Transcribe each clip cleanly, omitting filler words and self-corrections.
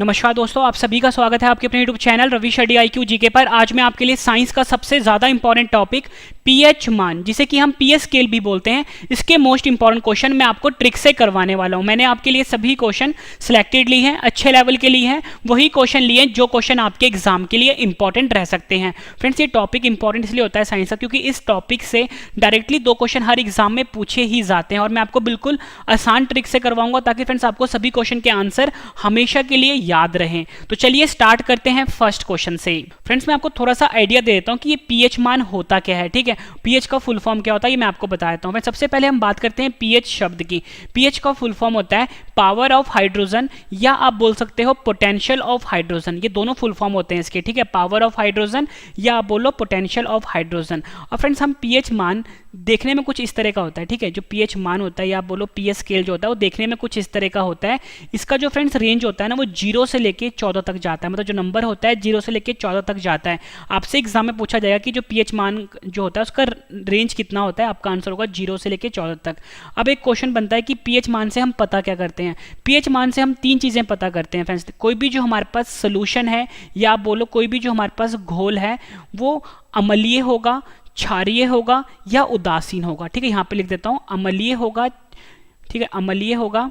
नमस्कार दोस्तों, आप सभी का स्वागत है आपके अपने YouTube channel Ravi Shetty IQ GK पर। आज मैं आपके लिए साइंस का सबसे ज़्यादा इंपॉर्टेंट टॉपिक पीएच मान, जिसे कि हम पीएच स्केल भी बोलते हैं, इसके मोस्ट इंपॉर्टेंट क्वेश्चन मैं आपको ट्रिक से करवाने वाला हूं। मैंने आपके लिए सभी क्वेश्चन सिलेक्टेड लिए हैं, अच्छे लेवल के लिए हैं, वही क्वेश्चन लिए जो क्वेश्चन आपके एग्जाम के लिए इंपॉर्टेंट रह सकते हैं। फ्रेंड्स, ये टॉपिक इंपॉर्टेंट इसलिए होता है साइंस का क्योंकि इस टॉपिक से डायरेक्टली 2 क्वेश्चन हर एग्जाम में पूछे ही जाते हैं और मैं आपको बिल्कुल आसान ट्रिक से करवाऊंगा ताकि फ्रेंड्स आपको सभी क्वेश्चन के आंसर हमेशा के लिए याद रहें। तो चलिए स्टार्ट करते हैं फर्स्ट क्वेश्चन से। फ्रेंड्स, मैं आपको थोड़ा सा आइडिया दे देता हूं कि ये पीएच मान होता क्या है। ठीक है, पीएच का फुल फॉर्म क्या होता है ये मैं आपको बता देता हूं। सबसे पहले हम बात करते हैं पीएच शब्द की। पीएच का फुल फॉर्म होता है पावर ऑफ हाइड्रोजन, या आप बोल सकते हो पोटेंशियल ऑफ हाइड्रोजन। ये दोनों फुल फॉर्म होते हैं इसके। ठीक है, पावर ऑफ हाइड्रोजन या आप बोलो पोटेंशियल ऑफ हाइड्रोजन। और फ्रेंड्स, हम पीएच मान देखने में कुछ इस तरह का होता है। ठीक है, जो पीएच मान होता है या आप बोलो पीएच स्केल जो होता है वो देखने में कुछ इस तरह का होता है। इसका जो फ्रेंड्स रेंज होता है ना वो 0 से लेके 14 तक जाता है। मतलब जो नंबर होता है 0 से लेके 14 तक जाता है। आपसे एग्जाम में पूछा जाएगा कि जो पीएच मान जो होता है उसका रेंज कितना होता है, आपका आंसर होगा 0 से लेके 14 तक। अब एक क्वेश्चन बनता है कि पीएच मान से हम पता क्या करते हैं। पीएच मान से हम 3 चीजें पता करते हैं फ्रेंड्स। कोई भी जो हमारे पास सोल्यूशन है या आप बोलो कोई भी जो हमारे पास घोल है वो अम्लीय होगा, क्षारीय होगा या उदासीन होगा। ठीक है, यहां पे लिख देता हूं अम्लीय होगा। ठीक है, अम्लीय होगा।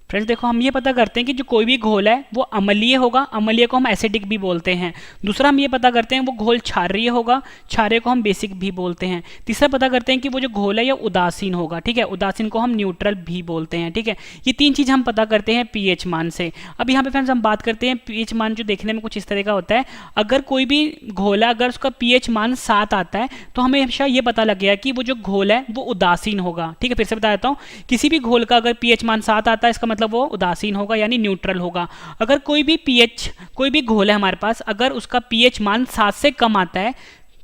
फ्रेंड्स देखो, हम ये पता करते हैं कि जो कोई भी घोल है वो अम्लीय होगा, अम्लीय को हम एसिडिक भी बोलते हैं। दूसरा हम ये पता करते हैं वो घोल क्षारीय होगा, क्षारीय को हम बेसिक भी बोलते हैं। तीसरा पता करते हैं कि वो जो घोल है ये उदासीन होगा। ठीक है, उदासीन को हम न्यूट्रल भी बोलते हैं। ठीक है, ये 3 चीज़ हम पता करते हैं पीएच मान से। अब यहाँ पे फ्रेंड्स हम बात करते हैं पीएच मान जो देखने में कुछ इस तरह का होता है। अगर कोई भी घोल है अगर उसका पीएच मान 7 आता है तो हमें हमेशा ये पता लग गया कि वो जो घोल है वो उदासीन होगा। ठीक है, फिर से बता देता हूँ, किसी भी घोल का अगर पीएच मान 7 आता है इसका मतलब वो उदासीन होगा यानी न्यूट्रल होगा। अगर कोई भी घोल है हमारे पास, अगर उसका पीएच मान 7 से कम आता है,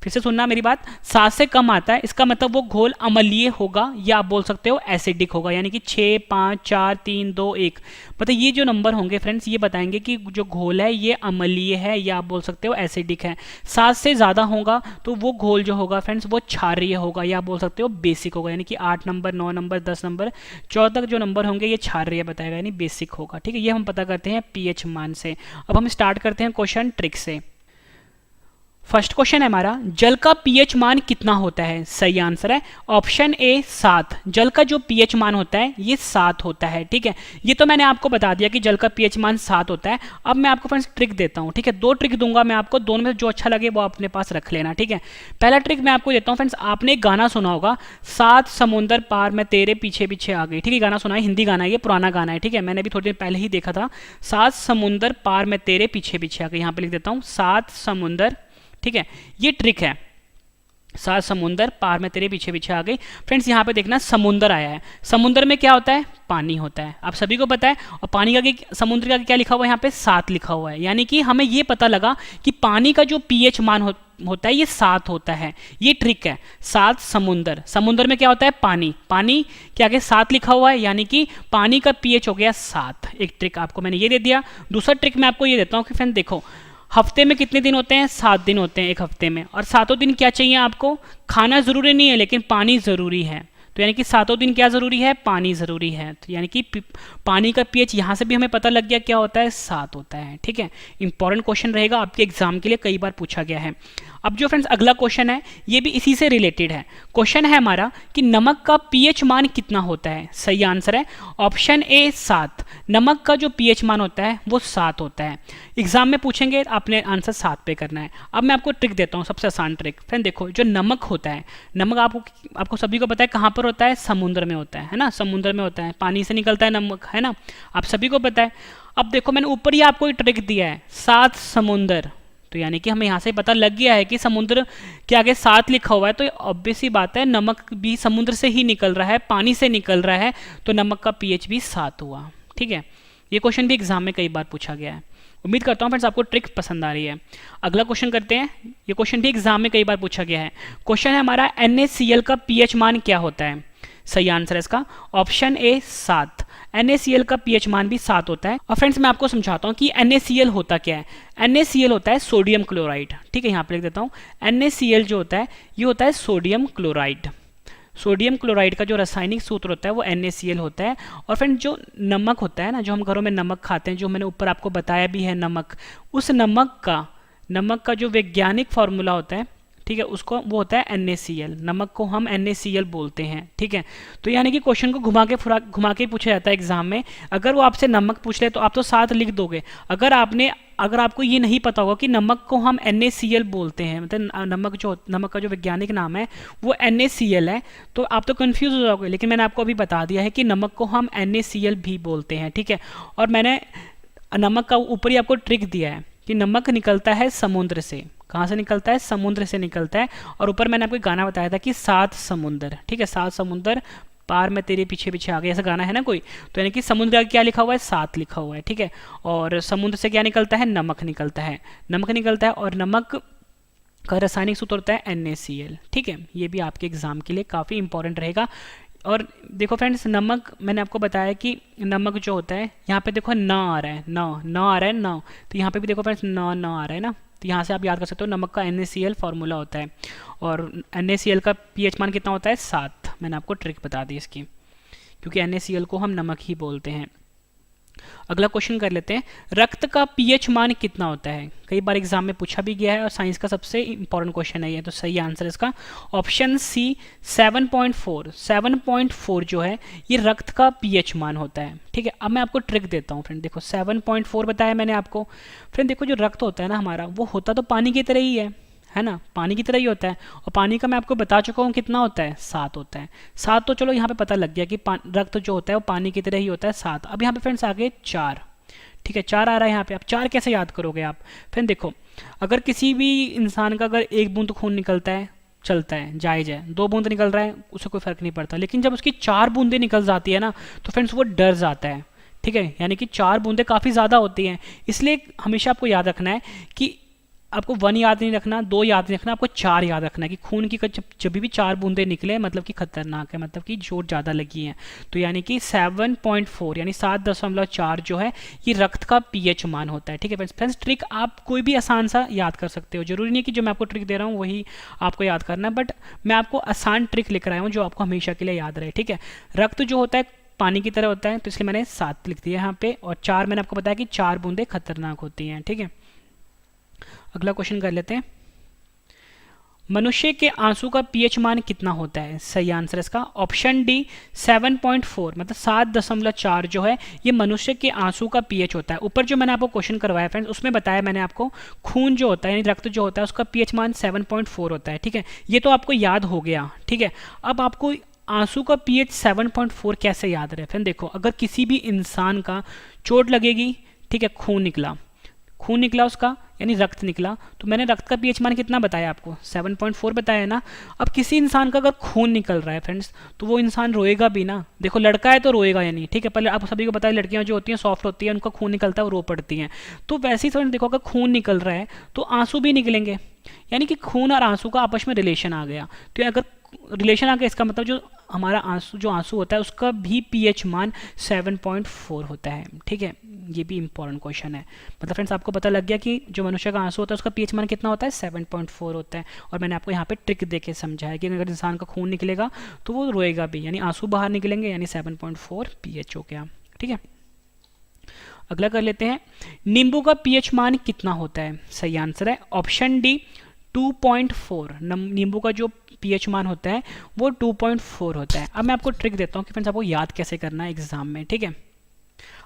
फिर से सुनना मेरी बात, 7 से कम आता है इसका मतलब वो घोल अम्लीय होगा या आप बोल सकते हो एसिडिक होगा। यानी कि 6, 5, 4, 3, 2, 1 मतलब ये जो नंबर होंगे फ्रेंड्स ये बताएंगे कि जो घोल है ये अम्लीय है या आप बोल सकते हो एसिडिक है। 7 से ज़्यादा होगा तो वो घोल जो होगा फ्रेंड्स वो क्षारीय होगा या आप बोल सकते हो बेसिक होगा। यानी कि 8 नंबर, 9 नंबर, 10 नंबर, 14 तक जो नंबर होंगे ये क्षारीय बताएगा यानी बेसिक होगा। ठीक है, ये हम पता करते हैं पीएच मान से। अब हम स्टार्ट करते हैं क्वेश्चन ट्रिक से। फर्स्ट क्वेश्चन है हमारा, जल का पीएच मान कितना होता है? सही आंसर है ऑप्शन ए 7। जल का जो पीएच मान होता है ये 7 होता है। ठीक है, ये तो मैंने आपको बता दिया कि जल का पीएच मान 7 होता है। अब मैं आपको फ्रेंड्स ट्रिक देता हूँ। ठीक है, 2 ट्रिक दूंगा मैं आपको, दोनों में से जो अच्छा लगे वो अपने पास रख लेना। ठीक है, पहला ट्रिक मैं आपको देता हूँ फ्रेंड्स, आपने एक गाना सुना होगा, 7 समुंदर पार मैं तेरे पीछे पीछे आ गई। ठीक है, गाना सुना है, हिंदी गाना है, ये पुराना गाना है। ठीक है, मैंने भी थोड़ी देर पहले ही देखा था। 7 समुंदर पार मैं तेरे पीछे पीछे आ गई। यहाँ पे लिख देता हूँ 7 समुंदर। ठीक है, ये ट्रिक है, 7 समुंदर पार में तेरे पीछे पीछे आ गई। फ्रेंड्स यहाँ पे देखना समुंदर आया है, समुंदर में क्या होता है? पानी होता है, आप सभी को पता है। और पानी का समुद्र का क्या लिखा हुआ है? यहाँ पे 7 लिखा हुआ है। यानी कि हमें ये पता लगा कि पानी का जो पीएच मान होता है ये 7 होता है। ये ट्रिक है, 7 समुंदर, समुंदर में क्या होता है? पानी, पानी के आगे 7 लिखा हुआ है यानी कि पानी का पीएच हो गया 7। एक ट्रिक आपको मैंने ये दे दिया। दूसरा ट्रिक मैं आपको ये देता हूँ कि फ्रेंड देखो, हफ्ते में कितने दिन होते हैं? 7 दिन होते हैं एक हफ्ते में। और 7 दिन क्या चाहिए आपको? खाना जरूरी नहीं है लेकिन पानी जरूरी है। तो यानी कि 7 दिन क्या जरूरी है? पानी जरूरी है। तो यानी कि पानी का पीएच यहां से भी हमें पता लग गया क्या होता है? 7 होता है। ठीक है, इंपॉर्टेंट क्वेश्चन रहेगा आपके एग्जाम के लिए, कई बार पूछा गया है। अब जो फ्रेंड्स अगला क्वेश्चन है ये भी इसी से रिलेटेड है। क्वेश्चन है हमारा कि नमक का पीएच मान कितना होता है? सही आंसर है ऑप्शन ए 7। नमक का जो पीएच मान होता है वो 7 होता है। एग्जाम में पूछेंगे, आपने आंसर 7 पे करना है। अब मैं आपको ट्रिक देता हूँ, सबसे आसान ट्रिक। फ्रेंड देखो, जो नमक होता है, नमक आपको सभी को पता है कहाँ पर होता है? समुद्र में होता है ना, समुद्र में होता है, पानी से निकलता है नमक, है ना, आप सभी को पता है। अब देखो मैंने ऊपर ही आपको एक ट्रिक दिया है, 7 समुंदर। तो यानी कि हमें यहाँ से पता लग गया है कि समुद्र के आगे 7 लिखा हुआ है तो ऑब्वियस सी बात है नमक भी समुद्र से ही निकल रहा है, पानी से निकल रहा है, तो नमक का पीएच भी 7 हुआ। ठीक है, ये क्वेश्चन भी एग्जाम में कई बार पूछा गया है। उम्मीद करता हूँ फ्रेंड्स आपको ट्रिक पसंद आ रही है। अगला क्वेश्चन करते हैं, ये क्वेश्चन भी एग्जाम में कई बार पूछा गया है। क्वेश्चन है हमारा, NaCl का पीएच मान क्या होता है? सही आंसर है इसका ऑप्शन ए 7। NaCl का पीएच मान भी 7 होता है। और फ्रेंड्स मैं आपको समझाता हूँ कि NaCl होता क्या है। NaCl होता है सोडियम क्लोराइड। ठीक है, यहाँ पे लिख देता हूँ, NaCl जो होता है ये होता है सोडियम क्लोराइड। सोडियम क्लोराइड का जो रासायनिक सूत्र होता है वो NaCl होता है। और फ्रेंड जो नमक होता है ना, जो हम घरों में नमक खाते हैं, जो मैंने ऊपर आपको बताया भी है नमक, उस नमक का जो वैज्ञानिक फार्मूला होता है, ठीक है, उसको वो होता है NaCl। नमक को हम NaCl बोलते हैं, ठीक है। तो यानी कि क्वेश्चन को घुमा के पूछा जाता है एग्जाम में। अगर वो आपसे नमक पूछ ले तो आप तो साथ लिख दोगे। अगर आपको ये नहीं पता होगा कि नमक को हम NaCl बोलते हैं, मतलब नमक का जो वैज्ञानिक नाम है वो NaCl है, तो आप तो कंफ्यूज हो जाओगे। लेकिन मैंने आपको अभी बता दिया है कि नमक को हम NaCl भी बोलते हैं, ठीक है। और मैंने नमक का ऊपर ही आपको ट्रिक दिया है कि नमक निकलता है समुद्र से। कहाँ से निकलता है? समुद्र से निकलता है। और ऊपर मैंने आपको गाना बताया था कि 7 समुंदर, ठीक है, 7 समुंदर पार में तेरे पीछे पीछे आ गया, ऐसा गाना है ना कोई। तो यानी कि समुद्र का क्या लिखा हुआ है? 7 लिखा हुआ है, ठीक है। और समुद्र से क्या निकलता है? नमक निकलता है। और नमक का रासायनिक सूत्र होता है NaCl, ठीक है। ये भी आपके एग्जाम के लिए काफ़ी इंपॉर्टेंट रहेगा। और देखो फ्रेंड्स, नमक मैंने आपको बताया कि नमक जो होता है, यहाँ पे देखो न आ रहा है, न आ रहा है, न, तो यहाँ पे भी देखो फ्रेंड्स न आ रहा है ना, तो यहाँ से आप याद कर सकते हो नमक का NaCl फार्मूला होता है। और NaCl का pH मान कितना होता है? 7। मैंने आपको ट्रिक बता दी इसकी, क्योंकि NaCl को हम नमक ही बोलते हैं। अगला क्वेश्चन कर लेते हैं, रक्त का pH मान कितना होता है? कई बार एग्जाम में पूछा भी गया है और साइंस का सबसे इंपॉर्टेंट क्वेश्चन है ये। तो सही आंसर इसका ऑप्शन सी 7.4। 7.4 जो है ये रक्त का pH मान होता है, ठीक है। अब मैं आपको ट्रिक देता हूँ फ्रेंड, देखो 7.4 बताया मैंने आपको। फ्रेंड देखो, जो रक्त होता है ना हमारा, वो होता तो पानी की तरह ही है ना, पानी की तरह ही होता है। और पानी का मैं आपको बता चुका हूँ कितना होता है? 7 होता है। 7 तो चलो यहाँ पे पता लग गया कि रक्त जो होता है वो पानी की तरह ही होता है, 7। अब यहाँ पे फ्रेंड्स आगे 4, ठीक है, 4 आ रहा है यहाँ पे। आप 4 कैसे याद करोगे आप? फ्रेंड देखो, अगर किसी भी इंसान का अगर 1 बूंद खून निकलता है, चलता है, जायज़ है। 2 बूंद निकल रहा है, उससे कोई फर्क नहीं पड़ता। लेकिन जब उसकी 4 बूंदें निकल जाती है ना, तो फ्रेंड्स वो डर जाता है, ठीक है। यानी कि 4 बूंदें काफ़ी ज़्यादा होती हैं। इसलिए हमेशा आपको याद रखना है कि आपको 1 याद नहीं रखना, 2 याद नहीं रखना, आपको 4 याद रखना है कि खून की जब भी 4 बूंदें निकले मतलब कि खतरनाक है, मतलब कि जोर ज़्यादा लगी है। तो यानी कि 7.4 यानी 7.4 जो है ये रक्त का pH मान होता है, ठीक है फ्रेंड्स। ट्रिक आप कोई भी आसान सा याद कर सकते हो, जरूरी नहीं है कि जो मैं आपको ट्रिक दे रहा हूँ वही आपको याद करना है, बट मैं आपको आसान ट्रिक लेकर आया हूँ जो आपको हमेशा के लिए याद रहे, ठीक है। रक्त जो होता है पानी की तरह होता है, तो इसलिए मैंने 7 लिख दिया यहाँ पे। और 4 मैंने आपको बताया कि 4 बूंदें खतरनाक होती हैं, ठीक है। अगला क्वेश्चन कर लेते हैं, मनुष्य के आंसू का pH मान कितना होता है? सही आंसर इसका ऑप्शन डी 7.4, मतलब 7.4 जो है ये मनुष्य के आंसू का pH होता है। ऊपर जो मैंने आपको क्वेश्चन करवाया फ्रेंड्स, उसमें बताया मैंने आपको खून जो होता है यानी रक्त जो होता है उसका pH मान 7.4 होता है, ठीक है। ये तो आपको याद हो गया, ठीक है। अब आपको आंसू का pH 7.4 कैसे याद रहे? फ्रेंड देखो, अगर किसी भी इंसान का चोट लगेगी, ठीक है, खून निकला उसका यानी रक्त निकला, तो मैंने रक्त का pH मान कितना बताया आपको? 7.4 बताया ना। अब किसी इंसान का अगर खून निकल रहा है फ्रेंड्स, तो वो इंसान रोएगा भी ना। देखो लड़का है तो रोएगा यानी, ठीक है। पहले आप सभी को पता है लड़कियां जो होती हैं सॉफ्ट होती हैं, उनका खून निकलता है वो रो पड़ती हैं। तो वैसे ही फ्रेंड्स देखो, अगर खून निकल रहा है तो आंसू भी निकलेंगे, यानी कि खून और आंसू का आपस में रिलेशन आ गया। तो अगर रिलेशन आ गया, इसका मतलब जो हमारा आंसू होता है उसका भी pH मान 7.4 होता है, ठीक है। ये भी इंपॉर्टेंट क्वेश्चन है। मतलब फ्रेंड्स आपको पता लग गया कि जो मनुष्य का आंसू होता है उसका pH मान कितना होता है? 7.4 होता है। और मैंने आपको यहाँ पे ट्रिक दे के समझाया कि अगर इंसान का खून निकलेगा तो वो रोएगा भी, यानी आंसू बाहर निकलेंगे, यानी 7.4 pH हो गया, ठीक है। अगला कर लेते हैं, नींबू का pH मान कितना होता है? सही आंसर है ऑप्शन डी 2.4। नींबू का जो pH मान होता है वो 2.4 होता है। अब मैं आपको ट्रिक देता हूँ कि फ्रेंड्स आपको याद कैसे करना है एग्जाम में, ठीक है।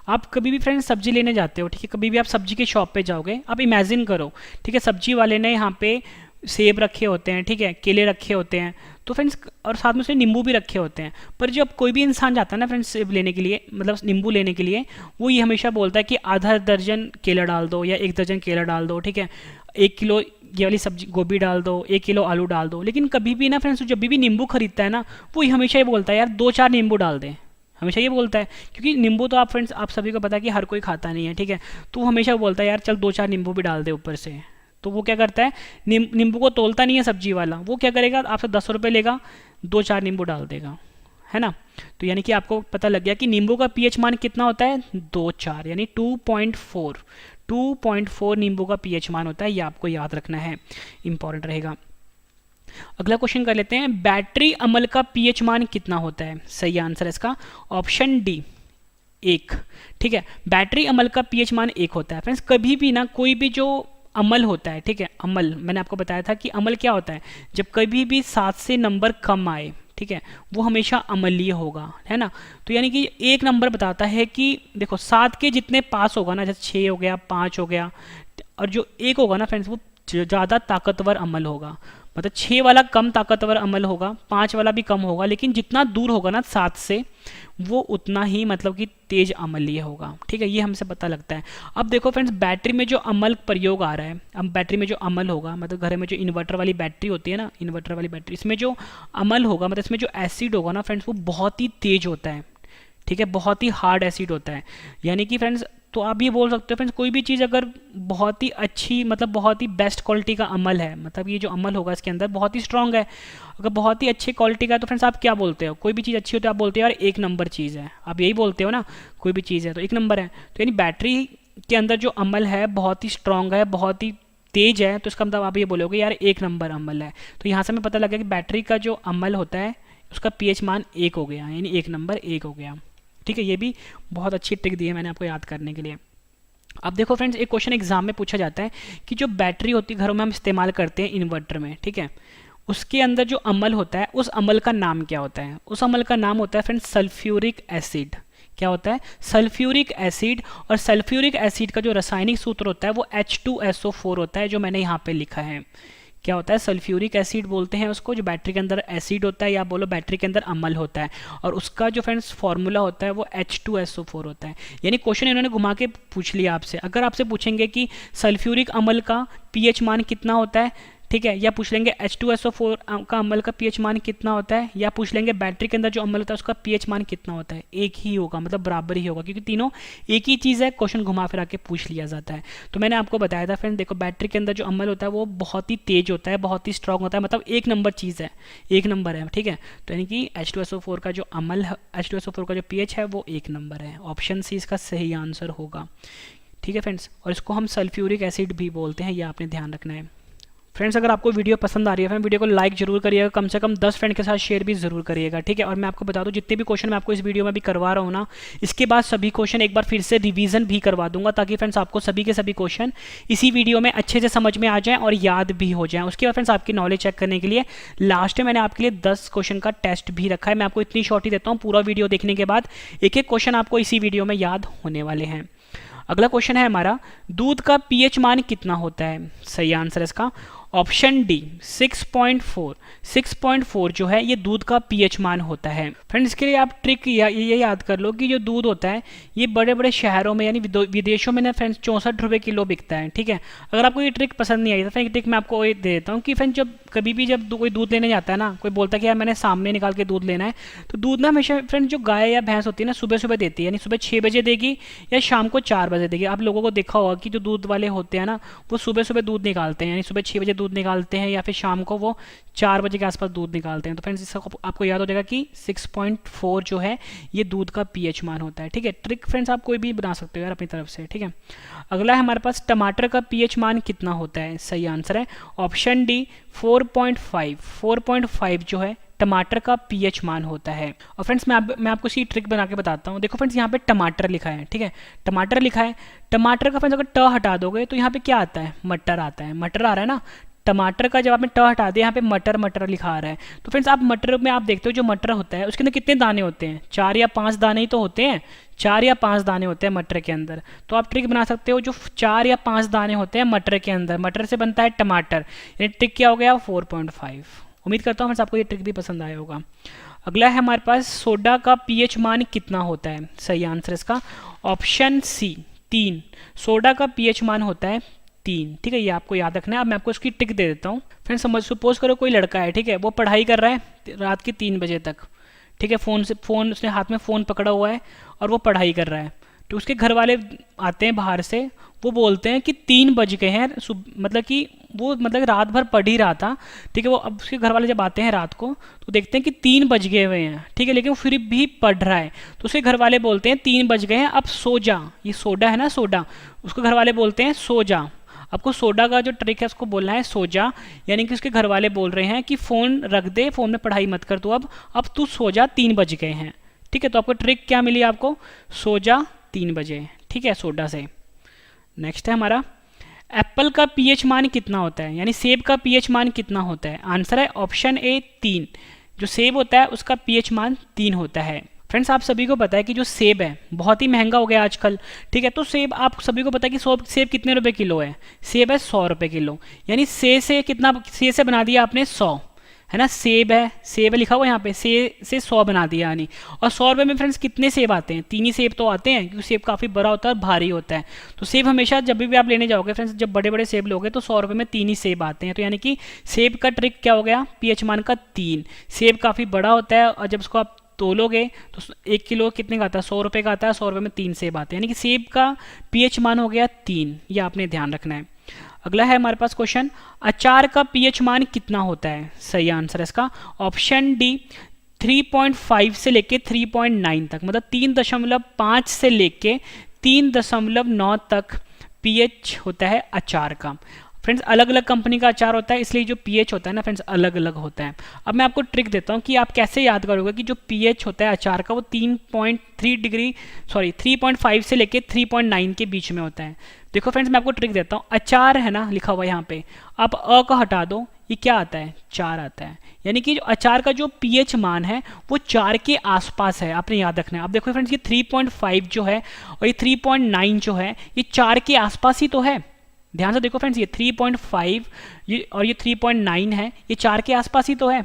आप कभी भी फ्रेंड्स सब्जी लेने जाते हो, ठीक है, कभी भी आप सब्जी के शॉप पे जाओगे, आप इमेजिन करो, ठीक है, सब्जी वाले ने यहाँ पे सेब रखे होते हैं, ठीक है, केले रखे होते हैं, तो फ्रेंड्स और साथ में उसने नींबू भी रखे होते हैं। पर जब कोई भी इंसान जाता है ना फ्रेंड्स सेब लेने के लिए, मतलब नींबू लेने के लिए, वो ये हमेशा बोलता है कि आधा दर्जन केला डाल दो या 1 दर्जन केला डाल दो, ठीक है, 1 किलो ये वाली सब्जी गोभी डाल दो, 1 किलो आलू डाल दो। लेकिन कभी भी ना फ्रेंड्स जब भी नींबू खरीदता है ना, वो हमेशा ये बोलता है यार 2-4 नींबू डाल दें, हमेशा ये बोलता है। क्योंकि नींबू तो आप फ्रेंड्स आप सभी को पता है कि हर कोई खाता नहीं है, ठीक है, तो वो हमेशा बोलता है यार चल 2-4 नींबू भी डाल दे ऊपर से। तो वो क्या करता है, नींबू को तोलता नहीं है सब्जी वाला, वो क्या करेगा, आपसे 10 रुपये लेगा, 2-4 नींबू डाल देगा, है ना। तो यानी कि आपको पता लग गया कि नींबू का pH मान कितना होता है? 2-4 यानी 2.4 नींबू का pH मान होता है। ये आपको याद रखना है, इंपॉर्टेंट रहेगा। अगला क्वेश्चन कर लेते हैं, बैटरी अम्ल का पीएच मान कितना होता है? सही आंसर है इसका ऑप्शन डी, 1। ठीक है, बैटरी अम्ल का पीएच मान 1 होता है। फ्रेंड्स कभी भी ना कोई भी जो अम्ल होता है, ठीक है, अम्ल मैंने आपको बताया था कि अम्ल क्या होता है, जब कभी भी 7 से नंबर कम आए, ठीक है, वो हमेशा अम्लीय होगा, है ना। तो यानी कि एक नंबर बताता है कि देखो 7 के जितने पास होगा ना, जैसे 6 हो गया, 5 हो गया, और जो 1 होगा ना फ्रेंड्स, वो ज़्यादा ताकतवर अम्ल होगा। मतलब 6 वाला कम ताकतवर अम्ल होगा, 5 वाला भी कम होगा, लेकिन जितना दूर होगा ना 7 से, वो उतना ही मतलब कि तेज अम्लीय होगा। ठीक है, ये हमसे पता लगता है। अब देखो फ्रेंड्स, बैटरी में जो अम्ल प्रयोग आ रहा है, अब बैटरी में जो अम्ल होगा, मतलब घर में जो इन्वर्टर वाली बैटरी होती है ना, इन्वर्टर वाली बैटरी, इसमें जो अम्ल होगा, मतलब इसमें जो एसिड होगा ना फ्रेंड्स, वो बहुत ही तेज होता है। ठीक है, बहुत ही हार्ड एसिड होता है। यानी कि फ्रेंड्स, तो आप ये बोल सकते हो फ्रेंड्स, कोई भी चीज़ अगर बहुत ही अच्छी, मतलब बहुत ही बेस्ट क्वालिटी का अमल है, मतलब ये जो अमल होगा इसके अंदर बहुत ही स्ट्रांग है, अगर बहुत ही अच्छी क्वालिटी का है, तो फ्रेंड्स आप क्या बोलते हो? कोई भी चीज़ अच्छी होती है आप बोलते हो यार 1 नंबर चीज़ है, आप यही बोलते हो ना, कोई भी चीज़ है तो 1 नंबर है। तो यानी बैटरी के अंदर जो अमल है बहुत ही स्ट्रांग है, बहुत ही तेज है, तो इसका मतलब आप ये बोलोगे यार 1 नंबर अमल है। तो यहाँ से हमें पता लगा कि बैटरी का जो अमल होता है उसका पीएच मान 1 हो गया, यानी 1 नंबर 1 हो गया। ठीक है, ये भी बहुत अच्छी ट्रिक दी है मैंने आपको याद करने के लिए। अब देखो फ्रेंड्स, एक क्वेश्चन एग्जाम में पूछा जाता है कि जो बैटरी होती है घरों में हम इस्तेमाल करते हैं इन्वर्टर में, ठीक है, उसके अंदर जो अमल होता है उस अमल का नाम क्या होता है? उस अमल का नाम होता है फ्रेंड्स सल्फ्यूरिक एसिड। क्या होता है? Sulphuric acid. और सल्फ्यूरिक एसिड का जो रासायनिक सूत्र होता है वो H2SO4 होता है, जो मैंने यहाँ पे लिखा है। क्या होता है? सल्फ्यूरिक एसिड बोलते हैं उसको, जो बैटरी के अंदर एसिड होता है, या बोलो बैटरी के अंदर अम्ल होता है, और उसका जो फ्रेंड्स फॉर्मूला होता है वो H2SO4 होता है। यानी क्वेश्चन इन्होंने घुमा के पूछ लिया आपसे। अगर आपसे पूछेंगे कि सल्फ्यूरिक अम्ल का पीएच मान कितना होता है, ठीक है, या पूछ लेंगे H2SO4 का अम्ल का पीएच मान कितना होता है, या पूछ लेंगे बैटरी के अंदर जो अम्ल होता है उसका पीएच मान कितना होता है, एक ही होगा, मतलब बराबर ही होगा, क्योंकि तीनों एक ही चीज़ है। क्वेश्चन घुमा फिरा के पूछ लिया जाता है। तो मैंने आपको बताया था फ्रेंड, देखो बैटरी के अंदर जो अम्ल होता है वो बहुत ही तेज होता है, बहुत ही स्ट्रांग होता है, मतलब 1 नंबर चीज़ है, 1 नंबर है। ठीक है, तो यानी कि H2SO4 का जो अम्ल है, H2SO4 का जो पीएच है वो 1 नंबर है। ऑप्शन सी इसका सही आंसर होगा। ठीक है फ्रेंड्स, और इसको हम सल्फ्यूरिक एसिड भी बोलते हैं, ये आपने ध्यान रखना है। फ्रेंड्स, अगर आपको वीडियो पसंद आ रही है फ्रेंड, वीडियो को लाइक जरूर करिएगा, कम से कम 10 फ्रेंड के साथ शेयर भी जरूर करिएगा। ठीक है, और मैं आपको बता दूं, जितने भी क्वेश्चन मैं आपको इस वीडियो में भी करवा रहा हूँ ना, इसके बाद सभी क्वेश्चन एक बार फिर से रिवीजन भी करवा दूंगा, ताकि फ्रेंड्स आपको सभी के सभी क्वेश्चन इसी वीडियो में अच्छे से समझ में आ जाएँ और याद भी हो जाएँ। उसके बाद फ्रेंड्स आपकी नॉलेज चेक करने के लिए लास्ट में मैंने आपके लिए 10 क्वेश्चन का टेस्ट भी रखा है। मैं आपको इतनी शॉर्ट ही देता हूँ, पूरा वीडियो देखने के बाद एक एक क्वेश्चन आपको इसी वीडियो में याद होने वाले हैं। अगला क्वेश्चन है हमारा, दूध का पीएच मान कितना होता है? सही आंसर है इसका ऑप्शन डी, 6.4। 6.4 जो है ये दूध का पीएच मान होता है। फ्रेंड्स, इसके लिए आप ट्रिक ये याद कर लो कि जो दूध होता है ये बड़े बड़े शहरों में यानी विदेशों में ना फ्रेंड्स 64 रुपये किलो बिकता है। ठीक है, अगर आपको ये ट्रिक पसंद नहीं आई तो फ्रेंड ट्रिक मैं आपको ये दे देता हूँ कि फ्रेंड जब कभी भी जब कोई दूध लेने जाता है ना, कोई बोलता है कि यार मैंने सामने निकाल के दूध लेना है, तो दूध ना हमेशा फ्रेंड जो गाय या भैंस होती है ना सुबह सुबह देती है, यानी सुबह 6 बजे देगी या शाम को 4 बजे देगी। आप लोगों को देखा होगा कि जो दूध वाले होते हैं ना वो सुबह सुबह दूध निकालते हैं, यानी सुबह 6 बजे दूध निकालते हैं या फिर शाम को वो 4 बजे के आसपास दूध निकालते हैं। तो फ्रेंड्स इसका आपको याद हो जाएगा कि 6.4 जो है ये दूध का पीएच मान होता है। ठीक है, ट्रिक फ्रेंड्स आप कोई भी बना सकते हो यार अपनी तरफ से। ठीक है, अगला है हमारे पास, टमाटर का पीएच मान कितना होता है? सही आंसर है ऑप्शन डी, 4.5। 4.5 जो है टमाटर का पीएच मान होता है। और फ्रेंड्स मैं आपको इसी ट्रिक बना के बताता हूँ। देखो फ्रेंड्स, यहाँ पे टमाटर लिखा है, ठीक है, टमाटर लिखा है, टमाटर का फ्रेंड्स अगर ट हटा दोगे तो यहाँ पे क्या आता है? मटर आता है। मटर आ रहा है ना, टमाटर का जब आपने ट हटा दिया यहाँ पे मटर मटर लिखा आ रहा है। तो फ्रेंड्स आप मटर में आप देखते हो जो मटर होता है उसके अंदर कितने दाने होते हैं? 4 या 5 दाने ही तो होते हैं, 4 या 5 दाने होते हैं मटर के अंदर। तो आप ट्रिक बना सकते हो, जो 4 या 5 दाने होते हैं मटर के अंदर, मटर से बनता है टमाटर, यानी ट्रिक क्या हो गया? 4.5। उम्मीद करता हूँ फ्रेंड्स आपको ये ट्रिक भी पसंद आया होगा। अगला है हमारे पास, सोडा का पीएच मान कितना होता है? सही आंसर इसका ऑप्शन सी, 3। सोडा का पीएच मान होता है 3। ठीक है, ये आपको याद रखना है। अब मैं आपको इसकी ट्रिक दे देता हूँ। फ्रेंड्स सपोज करो कोई लड़का है, ठीक है, वो पढ़ाई कर रहा है रात के 3 बजे तक, ठीक है, फ़ोन उसने हाथ में फ़ोन पकड़ा हुआ है और वो पढ़ाई कर रहा है। तो उसके घर वाले आते हैं बाहर से, वो बोलते हैं कि 3 बज गए हैं, मतलब कि वो मतलब रात भर पढ़ ही रहा था। ठीक है, वो अब उसके घर वाले जब आते हैं रात को तो देखते हैं कि 3 बज गए हुए हैं, ठीक है, लेकिन वो फिर भी पढ़ रहा है। तो उसके घर वाले बोलते हैं 3 बज गए हैं, अब सो जा। ये सोडा है ना, सोडा, उसको घर वाले बोलते हैं सो जा, आपको सोडा का जो ट्रिक है उसको बोलना है सोजा, यानी कि उसके घर वाले बोल रहे हैं कि फ़ोन रख दे, फ़ोन में पढ़ाई मत कर तू, अब तू सो जा, 3 बज गए हैं। ठीक है, तो आपको ट्रिक क्या मिली, आपको सो जा 3 बजे। ठीक है, सोडा से। नेक्स्ट है हमारा, एप्पल का पीएच मान कितना होता है, यानी सेब का पीएच मान कितना होता है। आंसर है ऑप्शन ए 3। जो सेब होता है उसका पीएच मान 3 होता है। फ्रेंड्स, आप सभी को पता है कि जो सेब है बहुत ही महंगा हो गया आजकल। ठीक है, तो सेब आप सभी को पता है कि सेब कितने रुपए किलो है। सेब है 100 रुपए किलो, यानी से कितना, से बना दिया आपने 100, है ना। सेब है लिखा हुआ यहाँ पे, से 100 बना दिया यानी। और 100 रुपये में फ्रेंड्स कितने सेब आते हैं, 3 ही सेब तो आते हैं, क्योंकि सेब काफ़ी बड़ा होता है और भारी होता है। तो सेब हमेशा जब भी आप लेने जाओगे फ्रेंड्स, जब बड़े बड़े सेब लोगे तो 100 रुपये में 3 ही सेब आते हैं। तो यानी कि सेब का ट्रिक क्या हो गया, पीएच मान का 3। सेब काफ़ी बड़ा होता है और जब उसको आप तोलोगे तो 1 किलो कितने का आता है, 100 रुपये का आता है। 100 रुपये में 3 सेब आते हैं, यानी कि सेब का पीएच मान हो गया 3। ये आपने ध्यान रखना है। अगला है हमारे पास क्वेश्चन, अचार का पीएच मान कितना होता है। सही आंसर है इसका ऑप्शन डी 3.5 से लेके 3.9 तक, मतलब 3.5 से लेके 3.9 तक पीएच होता है अचार का। फ्रेंड्स, अलग अलग कंपनी का अचार होता है, इसलिए जो पीएच होता है ना फ्रेंड्स अलग अलग होता है। अब मैं आपको ट्रिक देता हूँ कि आप कैसे याद करोगे कि जो पीएच होता है अचार का वो 3.5 से लेके 3.9 के बीच में होता है। देखो फ्रेंड्स, मैं आपको ट्रिक देता हूँ। अचार है ना लिखा हुआ यहाँ पे, आप अ को हटा दो, ये क्या आता है, 4 आता है। यानी कि जो अचार का जो पीएच मान है वो 4 के आसपास है, आपने याद रखना है। आप देखो फ्रेंड्स, ये 3.5 जो है और ये 3.9 जो है, ये 4 के आसपास ही तो है। ध्यान से देखो फ्रेंड्स, ये 3.5 और ये 3.9 है, ये 4 के आसपास ही तो है।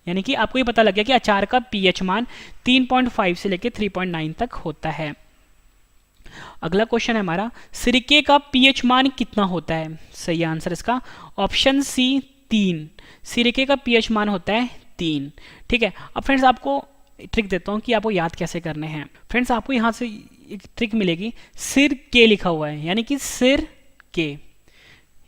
यानी कि आपको ये पता लग गया कि अचार का पीएच मान 3.5 से लेकर 3.9 तक होता है। अगला क्वेश्चन है हमारा, सिरके का पीएच मान कितना होता है। सही आंसर इसका ऑप्शन सी 3। सिरके का पीएच मान होता है 3। ठीक है, अब फ्रेंड्स आपको ट्रिक देता हूँ कि आपको याद कैसे करने हैं। फ्रेंड्स, आपको यहाँ से एक ट्रिक मिलेगी, सिर के लिखा हुआ है, यानी कि सिर के,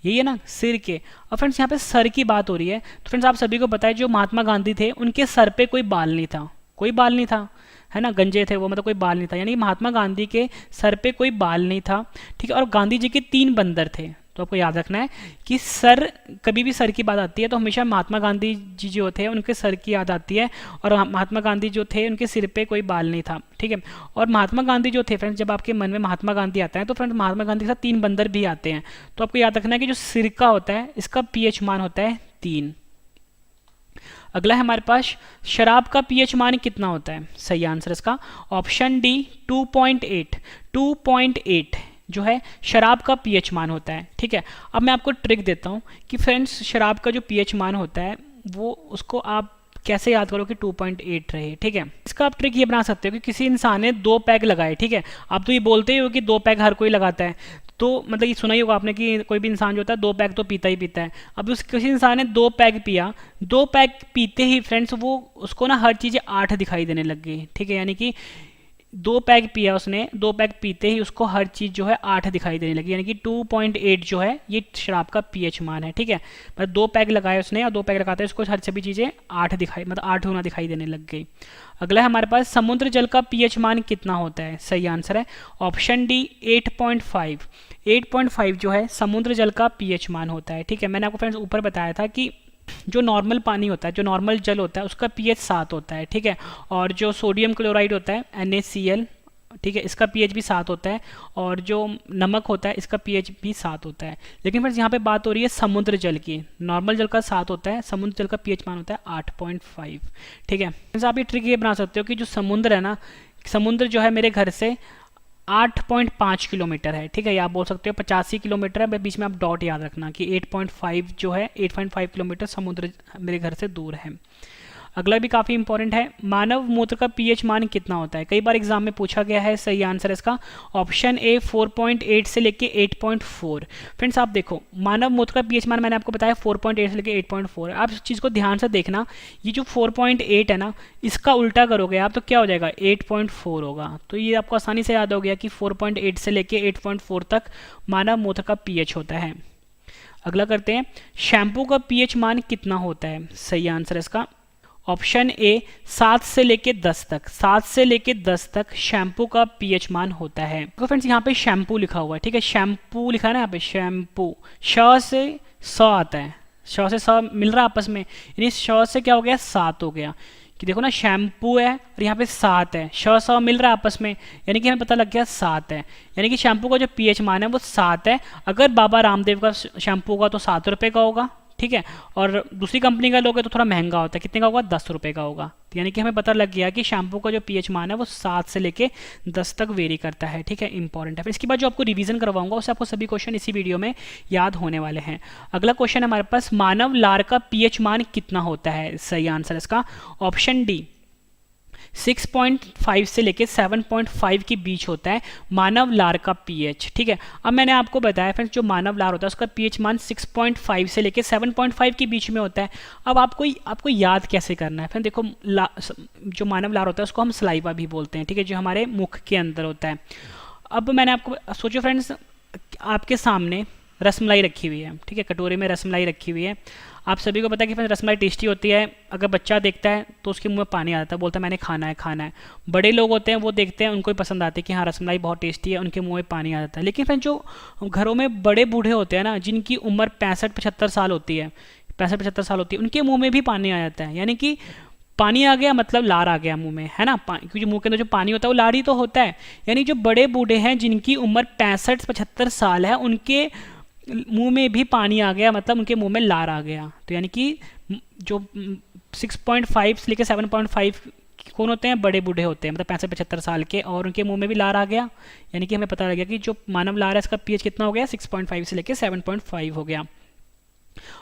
यही है ना, सिर के। और फ्रेंड्स यहाँ पे सर की बात हो रही है, तो फ्रेंड्स आप सभी को पता है जो महात्मा गांधी थे उनके सर पे कोई बाल नहीं था, कोई बाल नहीं था, है ना, गंजे थे वो, मतलब कोई बाल नहीं था। यानी महात्मा गांधी के सर पे कोई बाल नहीं था। ठीक है, और गांधी जी के 3 बंदर थे। तो आपको याद रखना है कि सर, कभी भी सर की बात आती है तो हमेशा महात्मा गांधी जी जो थे उनके सर की याद आती है, और महात्मा गांधी जो थे उनके सिर पे कोई बाल नहीं था। ठीक है, और महात्मा गांधी जो थे फ्रेंड्स, जब आपके मन में महात्मा गांधी आता है तो फ्रेंड्स महात्मा गांधी के साथ 3 बंदर भी आते हैं। तो आपको याद रखना है कि जो सिरका होता है इसका पीएच मान होता है 3। अगला है हमारे पास, शराब का पीएच मान कितना होता है। सही आंसर इसका ऑप्शन डी 2.8। 2.8 जो है शराब का पीएच मान होता है। ठीक है, अब मैं आपको ट्रिक देता हूँ कि फ्रेंड्स शराब का जो पीएच मान होता है वो, उसको आप कैसे याद करो कि 2.8 रहे। ठीक है, इसका आप ट्रिक ये बना सकते हो कि किसी इंसान ने 2 पैग लगाए। ठीक है, आप तो ये बोलते ही हो कि 2 पैग हर कोई लगाता है, तो मतलब ये सुना ही होगा आपने कि कोई भी इंसान जो होता है 2 पैग तो पीता ही पीता है। अब किसी इंसान ने 2 पैग पिया, 2 पैग पीते ही फ्रेंड्स वो, उसको ना हर चीज़ें 8 दिखाई देने लग गई। ठीक है, यानी कि 2 पैग पिया उसने, 2 पैग पीते ही उसको हर चीज़ जो है 8 दिखाई देने लगी, यानी कि 2.8 जो है ये शराब का पीएच मान है। ठीक है, मतलब 2 पैग लगाए उसने और 2 पैग लगाते उसको हर सभी चीज़ें 8 दिखाई, मतलब 8 गुना दिखाई देने लग गई। अगला है हमारे पास, समुद्र जल का पीएच मान कितना होता है। सही आंसर है ऑप्शन डी 8.5। 8.5 जो है समुद्र जल का पीएच मान होता है। ठीक है, मैंने आपको फ्रेंड्स ऊपर बताया था कि जो नॉर्मल पानी होता है, जो नॉर्मल जल होता है उसका पीएच 7 होता है। ठीक है, और जो सोडियम क्लोराइड होता है NaCl, ठीक है, इसका पीएच भी 7 होता है, और जो नमक होता है इसका पीएच भी 7 होता है। लेकिन फ्रेंड्स यहाँ पे बात हो रही है समुद्र जल की। नॉर्मल जल का 7 होता है, समुद्र जल का पीएच मान होता है 8.5। ठीक है, फ्रेंड्स आप ये ट्रिक ये बना सकते हो कि जो समुद्र है ना, समुद्र जो है मेरे घर से 8.5 किलोमीटर है। ठीक है, या आप बोल सकते हो 85 किलोमीटर है, बीच में आप डॉट याद रखना कि 8.5 जो है 8.5 किलोमीटर समुद्र मेरे घर से दूर है। अगला भी काफ़ी इंपॉर्टेंट है, मानव मूत्र का पीएच मान कितना होता है। कई बार एग्जाम में पूछा गया है। सही आंसर है इसका ऑप्शन ए 4.8 से लेके 8.4। फ्रेंड्स आप देखो, मानव मूत्र का पीएच मान मैंने आपको बताया 4.8 से लेके 8.4। आप इस चीज़ को ध्यान से देखना, ये जो 4.8 है ना, इसका उल्टा करोगे आप तो क्या हो जाएगा, 8.4 होगा। तो ये आपको आसानी से याद हो गया कि 4.8 से लेके 8.4 तक मानव मूत्र का पीएच होता है। अगला करते हैं, शैम्पू का पीएच मान कितना होता है। सही आंसर है इसका ऑप्शन ए 7 से लेके 10 तक, 7 से लेके 10 तक शैम्पू का पीएच मान होता है। तो फ्रेंड्स यहाँ पे शैम्पू लिखा हुआ है, ठीक है, शैम्पू लिखा है ना यहाँ पे, शैम्पू, श से स आता है, श से स मिल रहा है आपस में, यानी श से क्या हो गया, 7 हो गया, कि देखो ना शैम्पू है और यहाँ पे 7 है, श स मिल रहा है आपस में, यानी कि हमें पता लग गया 7 है, यानी कि शैम्पू का जो पीएच मान है वो 7 है। अगर बाबा रामदेव का शैम्पू होगा तो 7 रुपये का होगा, ठीक है, और दूसरी कंपनी का लोगे तो थोड़ा महंगा होता है, कितने का होगा, 10 रुपये का होगा। तो यानी कि हमें पता लग गया कि शैम्पू का जो पीएच मान है वो 7 से लेके 10 तक वेरी करता है, ठीक है, इंपॉर्टेंट है। फिर इसके बाद जो आपको रिवीजन करवाऊंगा उससे आपको सभी क्वेश्चन इसी वीडियो में याद होने वाले हैं। अगला क्वेश्चन है हमारे पास, मानव लार का पीएच मान कितना होता है? सही आंसर इसका ऑप्शन डी 6.5 से लेके 7.5 के बीच होता है मानव लार का पीएच, ठीक है। अब मैंने आपको बताया फ्रेंड्स जो मानव लार होता है उसका पीएच मान 6.5 से लेके 7.5 के बीच में होता है। अब आपको याद कैसे करना है? फिर देखो जो मानव लार होता है उसको हम सलाइवा भी बोलते हैं, ठीक है, जो हमारे मुख के अंदर होता है। अब मैंने आपको सोचो फ्रेंड्स, आपके सामने रसमलाई रखी हुई है, ठीक है, कटोरे में रसमलाई रखी हुई है। आप सभी को पता है कि रसमलाई टेस्टी होती है, अगर बच्चा देखता है तो उसके मुंह में पानी आ जाता है, बोलता है मैंने खाना है खाना है। बड़े लोग होते हैं वो देखते हैं, उनको भी पसंद आती है कि हाँ रसमलाई बहुत टेस्टी है, उनके मुंह में पानी आ जाता है। लेकिन फिर जो घरों में बड़े बूढ़े होते हैं ना, जिनकी उम्र 65-75 साल होती है, 65-75 साल होती है, उनके मुँह में भी पानी आ जाता है, यानी कि पानी आ गया मतलब लार आ गया मुंह में, है ना, क्योंकि मुंह के अंदर जो पानी होता है वो लार ही तो होता है। यानी जो बड़े बूढ़े हैं जिनकी उम्र 65-75 साल है, उनके मुंह में भी पानी आ गया, मतलब उनके मुंह में लार आ गया। तो यानी कि जो 6.5 से लेकर 7.5 कौन होते हैं? बड़े बूढ़े होते हैं, मतलब 65-75 साल के, और उनके मुंह में भी लार आ गया, यानी कि हमें पता लग गया कि जो मानव लार है इसका पीएच कितना हो गया, 6.5 से लेकर 7.5 हो गया।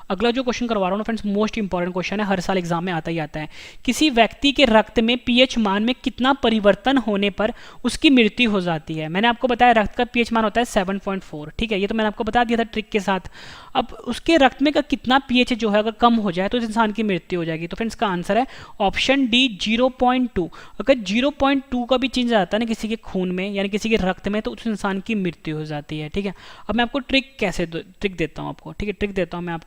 अगला जो क्वेश्चन करवा रहा हूँ फ्रेंड्स, मोस्ट इंपॉर्टेंट क्वेश्चन है, हर साल एग्जाम में आता ही आता है। किसी व्यक्ति के रक्त में पीएच मान में कितना परिवर्तन होने पर उसकी मृत्यु हो जाती है? मैंने आपको बताया रक्त का पीएच मान होता है 7.4, ठीक है, ये तो मैंने आपको बता दिया था ट्रिक के साथ। अब उसके रक्त में का कितना पीएच जो है अगर कम हो जाए तो इस इंसान की मृत्यु हो जाएगी। तो फ्रेंड्स का आंसर है ऑप्शन डी 0.2। अगर 0.2 का भी चेंज आता है ना किसी के खून में यानी किसी के रक्त में, तो उस इंसान की मृत्यु हो जाती है, ठीक है। अब मैं आपको ट्रिक देता हूँ आपको, ठीक है, ट्रिक देता हूँ मैं आपको।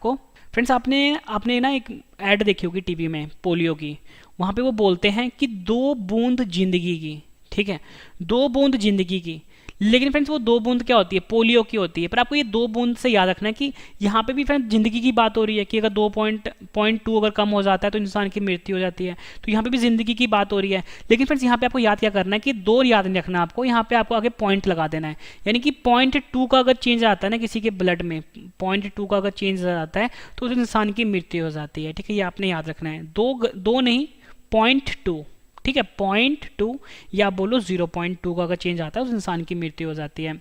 फ्रेंड्स आपने ना एक ऐड देखी होगी टीवी में पोलियो की, वहाँ पे वो बोलते हैं कि 2 बूंद जिंदगी की, ठीक है, 2 बूंद जिंदगी की। लेकिन फ्रेंड्स वो 2 बूंद क्या होती है? पोलियो की होती है। पर आपको ये 2 बूंद से याद रखना है कि यहाँ पे भी फ्रेंड्स जिंदगी की बात हो रही है कि अगर 2.2 अगर कम हो जाता है तो इंसान की मृत्यु हो जाती है, तो यहाँ पे भी जिंदगी की बात हो रही है। लेकिन फ्रेंड्स यहाँ पे आपको याद क्या करना है कि 2 याद नहीं रखना आपको, यहाँ पे आपको आगे पॉइंट लगा देना है, यानी कि 0.2 का अगर चेंज आता है ना किसी के ब्लड में, 0.2 का अगर चेंज आता है तो उस इंसान की मृत्यु हो जाती है, ठीक है, ये आपने याद रखना है। 2 नहीं 0.2, ठीक है, 0.2 या बोलो 0.2 का अगर चेंज आता है उस इंसान की मृत्यु हो जाती है।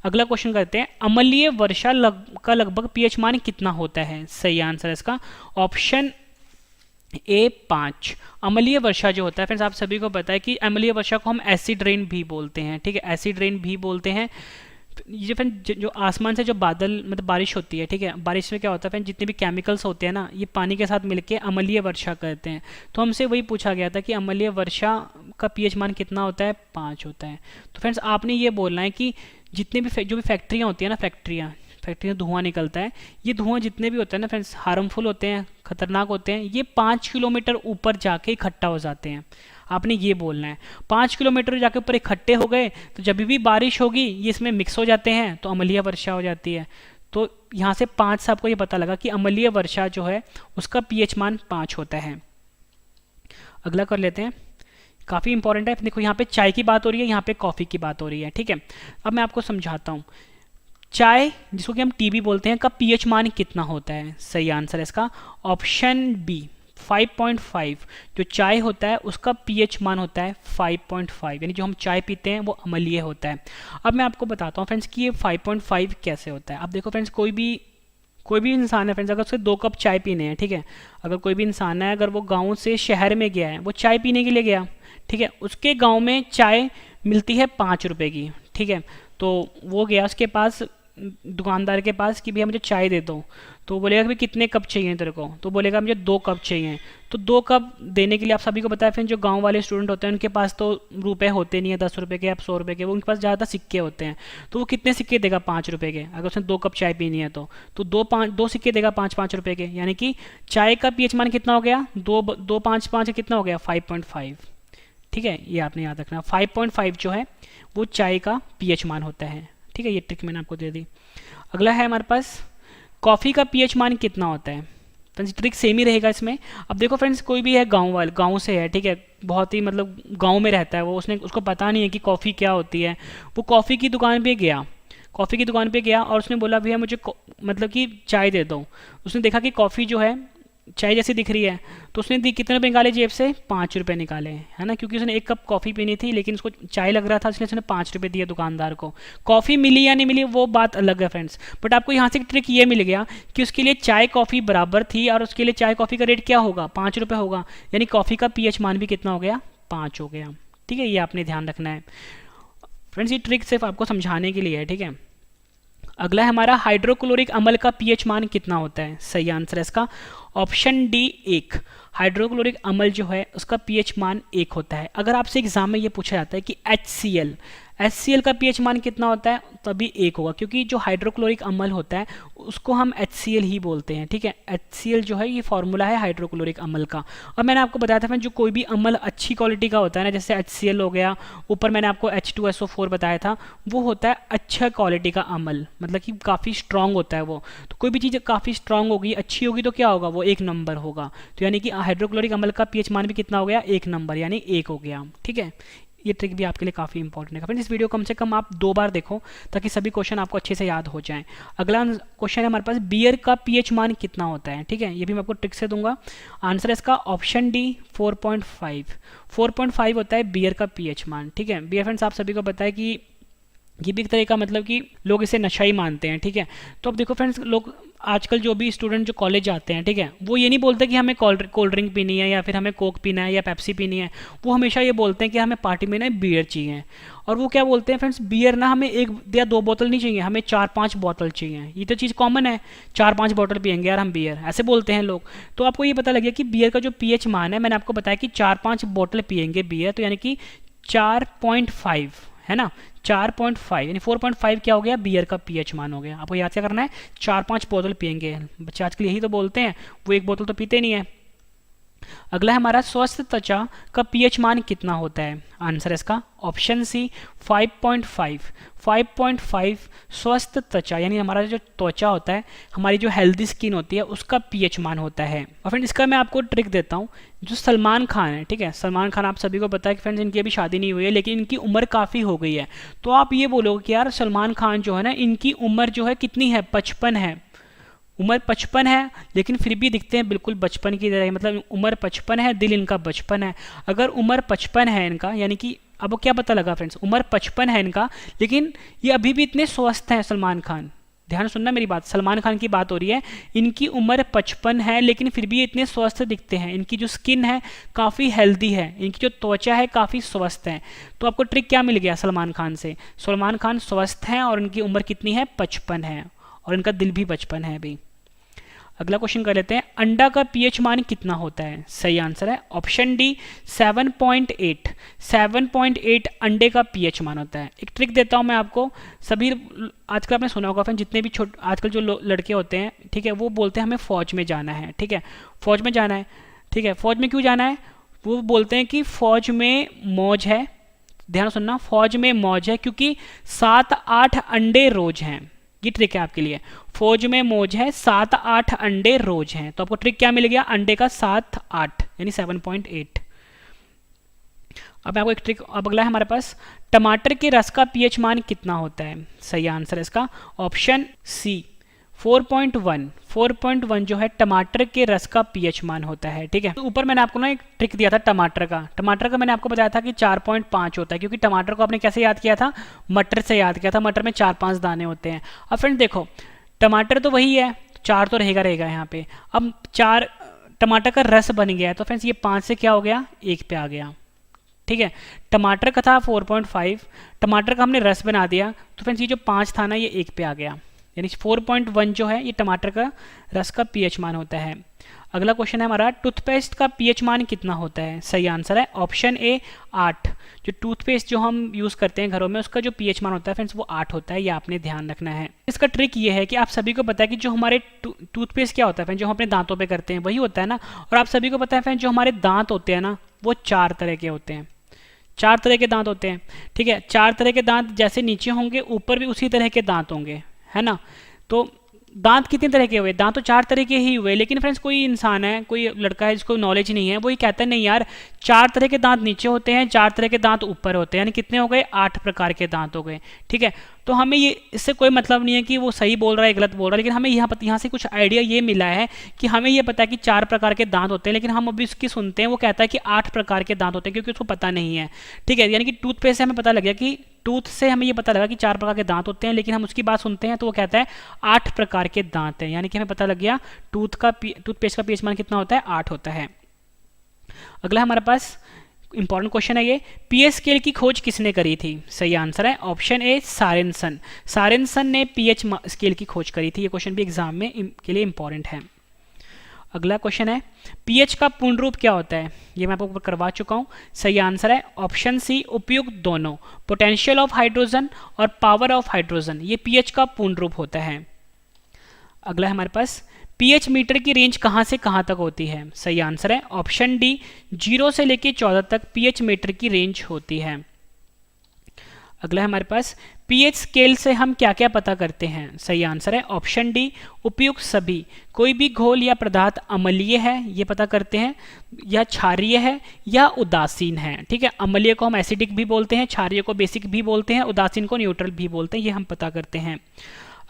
अगला क्वेश्चन करते हैं, अम्लीय वर्षा का लगभग पीएच मान कितना होता है? सही आंसर है इसका ऑप्शन ए 5। अम्लीय वर्षा जो होता है फ्रेंड्स आप सभी को पता है कि अम्लीय वर्षा को हम एसिड रेन भी बोलते हैं, ठीक है, एसिड रेन भी बोलते हैं। ये फ्रेंड जो आसमान से जो बादल मतलब बारिश होती है, ठीक है, बारिश में क्या होता है फ्रेंड, जितने भी केमिकल्स होते हैं ना ये पानी के साथ मिलके अम्लीय वर्षा करते हैं। तो हमसे वही पूछा गया था कि अम्लीय वर्षा का पीएच मान कितना होता है? 5 होता है। तो फ्रेंड्स आपने ये बोलना है कि जितने भी जो भी फैक्ट्रियाँ होती है ना, फैक्ट्री में धुआं निकलता है, ये धुआं जितने भी होते हैं ना फ्रेंड्स हार्मफुल होते हैं, खतरनाक होते हैं, ये 5 किलोमीटर ऊपर जाके इकट्ठा हो जाते हैं। आपने ये बोलना है 5 किलोमीटर जाके ऊपर इकट्ठे हो गए तो जब भी बारिश होगी ये इसमें मिक्स हो जाते हैं तो अम्लीय वर्षा हो जाती है। तो यहाँ से 5 से आपको ये पता लगा कि अम्लीय वर्षा जो है उसका पीएच मान 5 होता है। अगला कर लेते हैं, काफ़ी इंपॉर्टेंट है। देखो यहाँ पे चाय की बात हो रही है, यहाँ पे कॉफ़ी की बात हो रही है, ठीक है। अब मैं आपको समझाता हूँ, चाय जिसको कि हम टी भी बोलते हैं का पीएच मान कितना होता है? सही आंसर है इसका ऑप्शन बी 5.5। जो चाय होता है उसका पीएच मान होता है 5.5, यानी जो हम चाय पीते हैं वो अम्लीय होता है। अब मैं आपको बताता हूँ फ्रेंड्स कि ये 5.5 कैसे होता है। अब देखो फ्रेंड्स कोई भी इंसान है फ्रेंड्स, अगर उसे 2 कप चाय पीने हैं, ठीक है, अगर कोई भी इंसान है अगर वो गाँव से शहर में गया है, वो चाय पीने के लिए गया, ठीक है, उसके गाँव में चाय मिलती है 5 रुपये की, ठीक है, तो वो गया, उसके पास दुकानदार के पास कि भैया मुझे चाय दे दो, तो बोलेगा कि भाई कितने कप चाहिए तेरे को, तो बोलेगा मुझे 2 कप चाहिए। तो 2 कप देने के लिए आप सभी को पता है फिर जो गांव वाले स्टूडेंट होते हैं उनके पास तो रुपए होते नहीं है 10 रुपये के या 100 रुपये के, वो उनके पास ज़्यादा सिक्के होते हैं। तो वो कितने सिक्के देगा 5 रुपये के, अगर उसने 2 कप चाय पीनी है तो 2 सिक्के देगा 5-5 रुपये के, यानी कि चाय का पीएच मान कितना हो गया, 2 5 5 कितना हो गया 5.5। ठीक है, ये आपने याद रखना 5.5 जो है वो चाय का पीएच मान होता है। ठीक है, ये ट्रिक मैंने आपको दे दी। अगला है हमारे पास कॉफ़ी का पीएच मान कितना होता है। फ्रेंड्स ट्रिक सेम ही रहेगा इसमें। अब देखो फ्रेंड्स, कोई भी है गांव से है, ठीक है, बहुत ही मतलब गांव में रहता है वो, उसको पता नहीं है कि कॉफ़ी क्या होती है। वो कॉफ़ी की दुकान पे गया और उसने बोला भैया मुझे मतलब कि चाय दे दो। उसने देखा कि कॉफ़ी जो है चाय जैसी दिख रही है, तो उसने दी कितने रुपए निकाले जेब से, 5 रुपये निकाले, है ना, क्योंकि उसने 1 कप कॉफ़ी पीनी थी लेकिन उसको चाय लग रहा था, इसलिए उसने 5 रुपये दिए दुकानदार को। कॉफ़ी मिली या नहीं मिली वो बात अलग है फ्रेंड्स, बट आपको यहाँ से एक ट्रिक ये मिल गया कि उसके लिए चाय कॉफ़ी बराबर थी और उसके लिए चाय कॉफ़ी का रेट क्या होगा, 5 रुपये होगा, यानी कॉफ़ी का पीएच मान भी कितना हो गया, 5 हो गया। ठीक है, ये आपने ध्यान रखना है फ्रेंड्स, ये ट्रिक सिर्फ आपको समझाने के लिए है। ठीक है, अगला है हमारा हाइड्रोक्लोरिक अम्ल का पीएच मान कितना होता है। सही आंसर है इसका ऑप्शन डी 1। हाइड्रोक्लोरिक अम्ल जो है उसका पीएच मान 1 होता है। अगर आपसे एग्जाम में ये पूछा जाता है कि HCl का पीएच मान कितना होता है, तभी 1 होगा, क्योंकि जो हाइड्रोक्लोरिक अम्ल होता है उसको हम HCl ही बोलते हैं। ठीक है, HCl जो है ये फॉर्मूला है हाइड्रोक्लोरिक अम्ल का। और मैंने आपको बताया था फ्रेंड, जो कोई भी अम्ल अच्छी क्वालिटी का होता है ना, जैसे HCl हो गया, ऊपर मैंने आपको H2SO4 बताया था, वो होता है अच्छा क्वालिटी का अम्ल, मतलब कि काफ़ी स्ट्रांग होता है वो। तो कोई भी चीज़ काफ़ी स्ट्रांग होगी, अच्छी होगी, तो क्या होगा, वो 1 नंबर होगा। तो यानी कि हाइड्रोक्लोरिक अम्ल का पीएच मान भी कितना हो गया, 1 नंबर, यानी 1 हो गया। ठीक है, ये ट्रिक भी आपके लिए काफ़ी इंपॉर्टेंट है फ्रेंड्स। इस वीडियो कम से कम आप 2 बार देखो ताकि सभी क्वेश्चन आपको अच्छे से याद हो जाएं। अगला क्वेश्चन है हमारे पास, बियर का पीएच मान कितना होता है। ठीक है, ये भी मैं आपको ट्रिक से दूंगा। आंसर है इसका ऑप्शन डी 4.5। 4.5 होता है बियर का पीएच मान। ठीक है, बियर फ्रेंड्स आप सभी को पता है कि ये भी एक तरह का मतलब कि लोग इसे नशा ही मानते हैं। ठीक है, तो अब देखो फ्रेंड्स, लोग आजकल जो भी स्टूडेंट जो कॉलेज जाते हैं, ठीक है, वो ये नहीं बोलते कि हमें कोल्ड ड्रिंक पीनी है या फिर हमें कोक पीना है या पेप्सी पीनी है। वो हमेशा ये बोलते हैं कि हमें पार्टी में ना बियर चाहिए। और वो क्या बोलते हैं फ्रेंड्स, बियर ना हमें 1 या 2 बोतल नहीं चाहिए, हमें 4-5 बोतल चाहिए। ये तो चीज़ कॉमन है, 4-5 बोतल पियेंगे यार हम बियर, ऐसे बोलते हैं लोग। तो आपको ये पता लग गया कि बियर का जो पीएच मान है, मैंने आपको बताया कि 4-5 बोतल पियेंगे बियर, तो यानी कि 4.5 है ना, 4.5 यानी 4.5 क्या हो गया, बियर का पीएच मान हो गया। आपको याद क्या करना है, 4-5 बोतल पियेंगे। बच्चे आजकल यही तो बोलते हैं, वो 1 बोतल तो पीते नहीं है। अगला है हमारा, स्वस्थ त्वचा का पीएच मान कितना होता है। आंसर है इसका ऑप्शन सी 5.5। 5.5 स्वस्थ त्वचा यानी हमारा जो त्वचा होता है, हमारी जो हेल्दी स्किन होती है, उसका पीएच मान होता है। और फ्रेंड इसका मैं आपको ट्रिक देता हूँ। जो सलमान खान है, ठीक है, सलमान खान आप सभी को पता है कि फ्रेंड्स इनकी अभी शादी नहीं हुई है, लेकिन इनकी उम्र काफ़ी हो गई है। तो आप ये बोलोगे कि यार सलमान खान जो है ना, इनकी उम्र जो है कितनी है, 55 है। उम्र 55 है लेकिन फिर भी दिखते हैं बिल्कुल बचपन की तरह, मतलब उम्र 55 है, दिल इनका बचपन है। अगर उम्र 55 है इनका, यानी कि अब क्या पता लगा फ्रेंड्स, उम्र 55 है इनका, लेकिन ये अभी भी इतने स्वस्थ हैं सलमान खान। ध्यान सुनना मेरी बात, सलमान खान की बात हो रही है। इनकी उम्र 55 है लेकिन फिर भी ये इतने स्वस्थ दिखते हैं। इनकी जो स्किन है काफ़ी हेल्दी है, इनकी जो त्वचा है काफ़ी स्वस्थ है। तो आपको ट्रिक क्या मिल गया सलमान खान से, सलमान खान स्वस्थ हैं और इनकी उम्र कितनी है, 55 है, और इनका दिल भी 55 है अभी। अगला क्वेश्चन कर लेते हैं, अंडा का पीएच मान कितना होता है। सही आंसर है ऑप्शन डी 7.8। 7.8 अंडे का पीएच मान होता है। एक ट्रिक देता हूं मैं आपको, सभी आजकल आपने सुना होगा, जितने भी आजकल जो लड़के होते हैं, ठीक है, वो बोलते हैं हमें फौज में जाना है। ठीक है, फौज में जाना है, ठीक है, फौज में क्यों जाना है, वो बोलते हैं कि फौज में मौज है। ध्यान सुनना, फौज में मौज है क्योंकि 7-8 अंडे रोज हैं। ये ट्रिक है आपके लिए, फौज में मौज है, 7-8 अंडे रोज हैं। तो आपको ट्रिक क्या मिल गया, अंडे का 7-8 यानी 7.8। अब आपको एक ट्रिक, अब अगला है हमारे पास, टमाटर के रस का पीएच मान कितना होता है। सही आंसर है इसका ऑप्शन सी 4.1। 4.1 जो है टमाटर के रस का पीएच मान होता है। ठीक है, तो ऊपर मैंने आपको ना एक ट्रिक दिया था टमाटर का मैंने आपको बताया था कि 4.5 होता है, क्योंकि टमाटर को आपने कैसे याद किया था, मटर से याद किया था। मटर में 4-5 दाने होते हैं। अब फ्रेंड देखो, टमाटर तो वही है, 4 तो रहेगा यहाँ पे। अब 4 टमाटर का रस बन गया है, तो फ्रेंड्स ये 5 से क्या हो गया, 1 पे आ गया। ठीक है। टमाटर का था 4.5, टमाटर का हमने रस बना दिया, तो फ्रेंड्स ये जो 5 था ना ये 1 पे आ गया, यानी 4.1 जो है ये टमाटर का रस का पीएच मान होता है। अगला क्वेश्चन है हमारा, टूथपेस्ट का पीएच मान कितना होता है? सही आंसर है ऑप्शन ए 8। जो टूथपेस्ट जो हम यूज़ करते हैं घरों में उसका जो पीएच मान होता है फ्रेंड्स वो 8 होता है, ये आपने ध्यान रखना है। इसका ट्रिक ये है कि आप सभी को पता है कि जो हमारे टूथपेस्ट क्या होता है फ्रेंड्स, जो हम अपने दांतों पे करते हैं वही होता है ना। और आप सभी को पता है फ्रेंड्स जो हमारे दांत होते हैं ना वो 4 तरह के होते हैं, 4 तरह के दांत होते हैं, ठीक है। 4 तरह के दांत जैसे नीचे होंगे ऊपर भी उसी तरह के दांत होंगे, है ना। तो दांत कितने तरह के हुए? दांत तो 4 तरह के ही हुए, लेकिन फ्रेंड्स कोई इंसान है, कोई लड़का है जिसको नॉलेज नहीं है, वो ही कहता है नहीं यार 4 तरह के दांत नीचे होते हैं, 4 तरह के दांत ऊपर होते हैं, यानी कितने हो गए? 8 प्रकार के दांत हो गए, ठीक है। तो हमें ये इससे कोई मतलब नहीं है कि वो सही बोल रहा है गलत बोल रहा है, लेकिन हमें यहाँ से कुछ आइडिया ये मिला है कि हमें ये पता है कि 4 प्रकार के दांत होते हैं, लेकिन हम अभी उसकी सुनते हैं वो कहता है कि 8 प्रकार के दांत होते हैं, क्योंकि उसको पता नहीं है, ठीक है। यानी कि टूथपेस्ट से हमें पता लग गया कि टूथ से हमें ये पता लगा कि 4 प्रकार के दांत होते हैं, लेकिन हम उसकी बात सुनते हैं तो वो कहता है 8 प्रकार के दांत हैं, यानी कि हमें पता लग गया टूथपेस्ट का पीएच मान कितना होता है? 8 होता है। अगला हमारे पास इंपॉर्टेंट क्वेश्चन है ये, पीएच स्केल की खोज किसने करी थी? सही आंसर है ऑप्शन ए सारेनसन। सारेनसन ने पीएच स्केल की खोज करी थी। ये क्वेश्चन भी एग्जाम में के लिए इंपॉर्टेंट है। अगला क्वेश्चन है, पीएच का पूर्ण रूप क्या होता है? ये मैं आपको करवा चुका हूँ। सही आंसर है ऑप्शन सी उपयुक्त दोनों, पोटेंशियल ऑफ हाइड्रोजन और पावर ऑफ हाइड्रोजन, ये पीएच का पूर्ण रूप होता है। अगला है हमारे पास, पीएच मीटर की रेंज कहाँ से कहाँ तक होती है? सही आंसर है ऑप्शन डी 0 से लेकर 14 तक पीएच मीटर की रेंज होती है। अगला है हमारे पास, पीएच स्केल से हम क्या क्या पता करते हैं? सही आंसर है ऑप्शन डी उपयुक्त सभी, कोई भी घोल या पदार्थ अम्लीय है ये पता करते हैं, या क्षारीय है या उदासीन है, ठीक है। अम्लीय को हम एसिडिक भी बोलते हैं, क्षारीय को बेसिक भी बोलते हैं, उदासीन को न्यूट्रल भी बोलते हैं, ये हम पता करते हैं।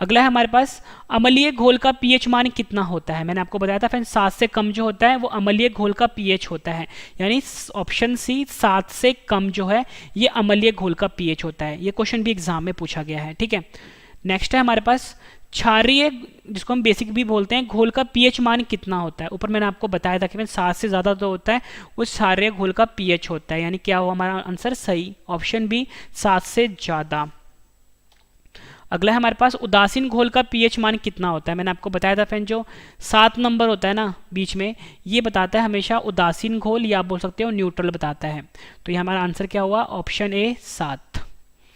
अगला है हमारे पास, अम्लीय घोल का पीएच मान कितना होता है? मैंने आपको बताया था फ्रेंड्स 7 से कम जो होता है वो अम्लीय घोल का पीएच होता है, यानी ऑप्शन सी 7 से कम जो है ये अम्लीय घोल का पीएच होता है। ये क्वेश्चन भी एग्जाम में पूछा गया है, ठीक है। नेक्स्ट है हमारे पास, क्षारीय जिसको हम बेसिक भी बोलते हैं घोल का पीएच मान कितना होता है? ऊपर मैंने आपको बताया था कि 7 से ज़्यादा तो होता है उस क्षारीय घोल का पीएच होता है, यानी क्या हुआ हमारा आंसर सही, ऑप्शन बी 7 से ज़्यादा। अगला है हमारे पास, उदासीन घोल का पीएच मान कितना होता है? मैंने आपको बताया था फ्रेंड जो 7 नंबर होता है ना बीच में, ये बताता है हमेशा उदासीन घोल, या आप बोल सकते हो न्यूट्रल बताता है। तो ये हमारा आंसर क्या हुआ? Option A 7।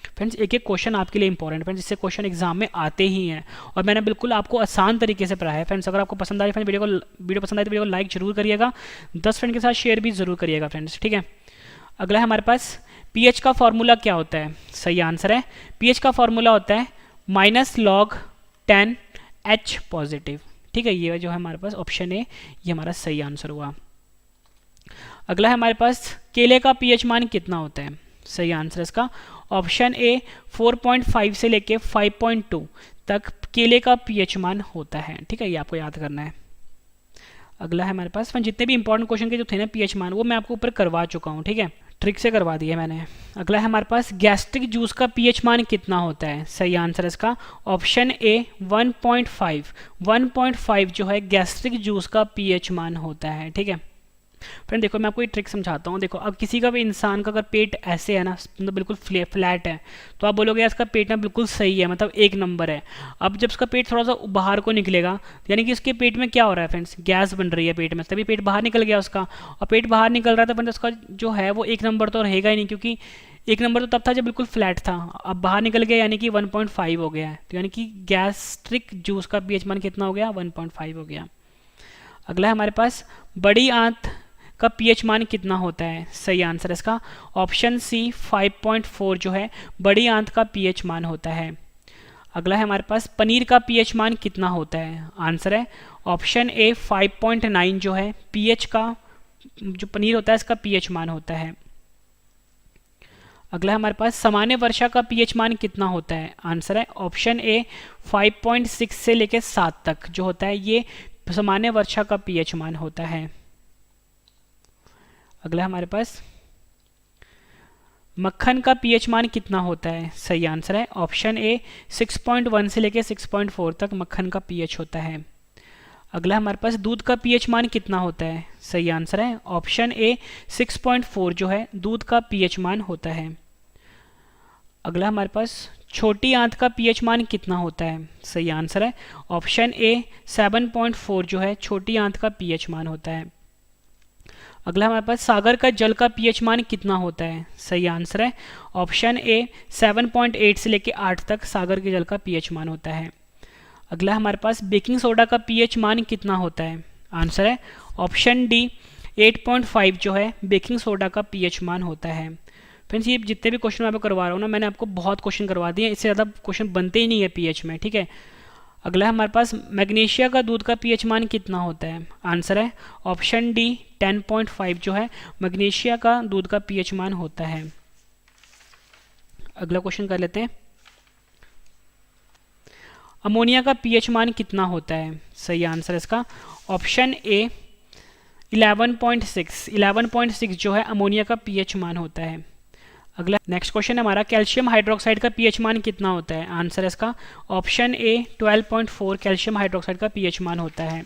फ्रेंड्स एक एक क्वेश्चन आपके लिए इंपॉर्टेंट फ्रेंड्स, जिससे क्वेश्चन एग्जाम में आते ही हैं, और मैंने बिल्कुल आपको आसान तरीके से पढ़ाया है फ्रेंड्स। अगर आपको पसंद आ रही फ्रेंड्स वीडियो पसंद आए तो वीडियो को लाइक जरूर करिएगा, 10 फ्रेंड के साथ शेयर भी जरूर करिएगा फ्रेंड्स, ठीक है। अगला है हमारे पास, पीएच का फॉर्मूला क्या होता है? सही आंसर है पीएच का फॉर्मूला होता है -log10H पॉजिटिव, ठीक है। ये जो है हमारे पास ऑप्शन ए ये हमारा सही आंसर हुआ। अगला है हमारे पास, केले का पीएच मान कितना होता है? सही आंसर इसका ऑप्शन ए 4.5 से लेके 5.2 तक केले का पीएच मान होता है, ठीक है। ये आपको याद करना है। अगला है हमारे पास, जितने भी इंपॉर्टेंट क्वेश्चन के जो थे ना पीएच मान वो मैं आपको ऊपर करवा चुका हूँ, ठीक है, ट्रिक से करवा दिया मैंने। अगला है हमारे पास, गैस्ट्रिक जूस का पीएच मान कितना होता है? सही आंसर इसका ऑप्शन ए 1.5। 1.5 जो है गैस्ट्रिक जूस का पीएच मान होता है, ठीक है। फ्रेंड देखो मैं आपको एक ट्रिक समझाता हूँ। देखो अब किसी का भी इंसान का अगर पेट ऐसे है ना, मतलब बिल्कुल फ्लैट है, तो आप बोलोगे यार इसका पेट ना बिल्कुल सही है, मतलब 1 नंबर है। अब जब उसका पेट थोड़ा सा बाहर को निकलेगा, यानी कि उसके पेट में क्या हो रहा है फ्रेंड्स, गैस बन रही है पेट में, तभी पेट बाहर निकल गया उसका, और पेट बाहर निकल रहा है तो फ्रेंड्स उसका जो है वो 1 नंबर तो रहेगा ही नहीं, क्योंकि 1 नंबर तो तब था जब बिल्कुल फ्लैट था, अब बाहर निकल गया यानी कि 1.5 हो गया है, तो यानी कि गैस्ट्रिक जूस का पीएच मान कितना हो गया? 1.5 हो गया। अगला है हमारे पास, बड़ी आंत का पीएच मान कितना होता है? सही आंसर इसका ऑप्शन सी 5.4 जो है बड़ी आंत का पीएच मान होता है। अगला है हमारे पास, पनीर का पीएच मान कितना होता है? आंसर है ऑप्शन ए 5.9 जो है पीएच का, जो पनीर होता है इसका पीएच मान होता है। अगला है हमारे पास, सामान्य वर्षा का पीएच मान कितना होता है? आंसर है ऑप्शन ए 5.6 से लेकर 7 तक जो होता है ये सामान्य वर्षा का पीएच मान होता है। अगला हमारे पास, मक्खन का पीएच मान कितना होता है? सही आंसर है ऑप्शन ए 6.1 से लेकर 6.4 तक मक्खन का पीएच होता है। अगला हमारे पास दूध का पीएच मान कितना होता है? सही आंसर है ऑप्शन ए 6.4 जो है दूध का पीएच मान होता है। अगला हमारे पास छोटी आंत का पीएच मान कितना होता है? सही आंसर है ऑप्शन ए 7.4 जो है छोटी आंत का पीएच मान होता है। अगला हमारे पास सागर का जल का पीएच मान कितना होता है? सही आंसर है ऑप्शन ए 7.8 से लेके 8 तक सागर के जल का पीएच मान होता है। अगला हमारे पास बेकिंग सोडा का पीएच मान कितना होता है? आंसर है ऑप्शन डी 8.5 जो है बेकिंग सोडा का पीएच मान होता है। फ्रेंड्स ये जितने भी क्वेश्चन मैं आपको करवा रहा हूँ ना, मैंने आपको बहुत क्वेश्चन करवा दिए, इससे ज़्यादा क्वेश्चन बनते ही नहीं है पीएच में, ठीक है। अगला हमारे पास मैग्नीशिया का दूध का पीएच मान कितना होता है? आंसर है ऑप्शन डी 10.5 जो है मैग्नीशिया का दूध का पीएच मान होता है। अगला क्वेश्चन कर लेते हैं, अमोनिया का पीएच मान कितना होता है? सही आंसर है इसका ऑप्शन ए 11.6 जो है अमोनिया का पीएच मान होता है। अगला नेक्स्ट क्वेश्चन है हमारा, कैल्शियम हाइड्रोक्साइड का पीएच मान कितना होता है? आंसर है इसका ऑप्शन ए 12.4 कैल्शियम हाइड्रोक्साइड का पीएच मान होता है।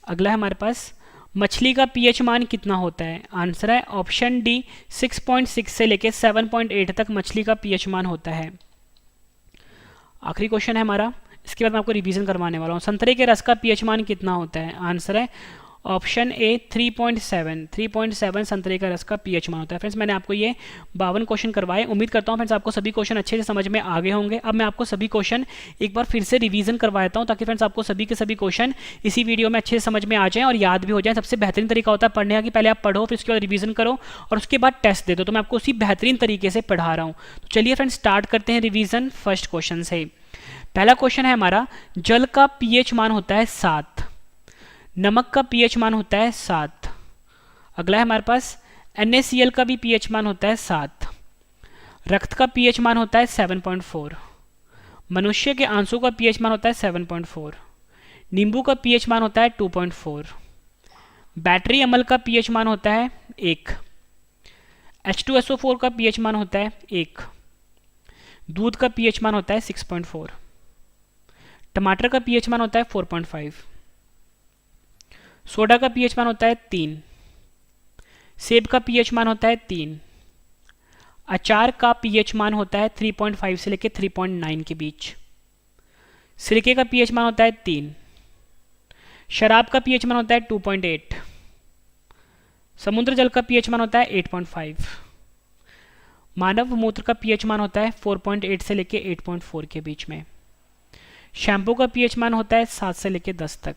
अगला है हमारे पास मछली का पीएच मान कितना होता है? आंसर है ऑप्शन डी 6.6 से लेके 7.8 तक मछली का पीएच मान होता है। आखिरी क्वेश्चन है हमारा, इसके बाद मैं आपको रिवीजन करवाने वाला हूँ, संतरे के रस का पीएच मान कितना होता है? आंसर है ऑप्शन ए 3.7 संतरे का रस का पीएच मान होता है। फ्रेंड्स मैंने आपको ये 52 क्वेश्चन करवाए, उम्मीद करता हूँ फ्रेंड्स आपको सभी क्वेश्चन अच्छे से समझ में आ गए होंगे। अब मैं आपको सभी क्वेश्चन एक बार फिर से रिवीजन करवाता हूँ ताकि फ्रेंड्स आपको सभी के सभी क्वेश्चन इसी वीडियो में अच्छे से समझ में आ जाएं और याद भी हो जाए। सबसे बेहतरीन तरीका होता है पढ़ने का कि पहले आप पढ़ो, फिर उसके बाद रिवीजन करो और उसके बाद टेस्ट दे दो। तो मैं आपको उसी बेहतरीन तरीके से पढ़ा रहा हूँ। तो चलिए फ्रेंड्स स्टार्ट करते हैं रिवीजन फर्स्ट क्वेश्चन से। पहला क्वेश्चन है हमारा, जल का पीएच मान होता है 7, नमक का पीएच मान होता है 7। अगला है हमारे पास NaCl का भी पीएच मान होता है 7, रक्त का पीएच मान होता है 7.4, मनुष्य के आंसू का पीएच मान होता है 7.4, नींबू का पीएच मान होता है 2.4, बैटरी अम्ल का पीएच मान होता है 1, H2SO4 का पीएच मान होता है 1, दूध का पीएच मान होता है 6.4, टमाटर का पीएच मान होता है 4.5, सोडा का पीएच मान होता है 3, सेब का पीएच मान होता है 3, अचार का पीएच मान होता है 3.5 से लेकर 3.9 के बीच, सिरके का पीएच मान होता है 3, शराब का पीएच मान होता है 2.8, समुद्र जल का पीएच मान होता है 8.5, मानव मूत्र का पीएच मान होता है 4.8 से लेकर 8.4 के बीच में, शैम्पू का पीएच मान होता है 7 से लेकर 10 तक,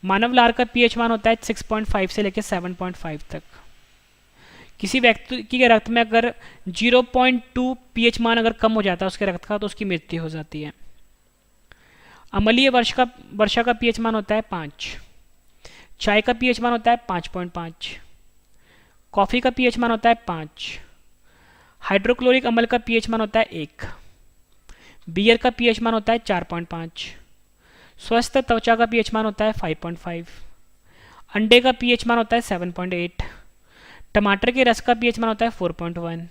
मानव लार का पीएच मान होता है 6.5 से लेकर 7.5 तक। किसी व्यक्ति के रक्त में अगर 0.2 पीएच मान अगर कम हो जाता है उसके रक्त का तो उसकी मृत्यु हो जाती है। अम्लीय वर्षा का पीएच मान होता है 5, चाय का पीएच मान होता है 5.5, कॉफ़ी का पीएच मान होता है 5, हाइड्रोक्लोरिक अम्ल का पीएच मान होता है 1, बियर का पीएच मान होता है 4.5, स्वस्थ त्वचा का पीएच मान होता है 5.5, अंडे का पीएच मान होता है 7.8, टमाटर के रस का पीएच मान होता है 4.1,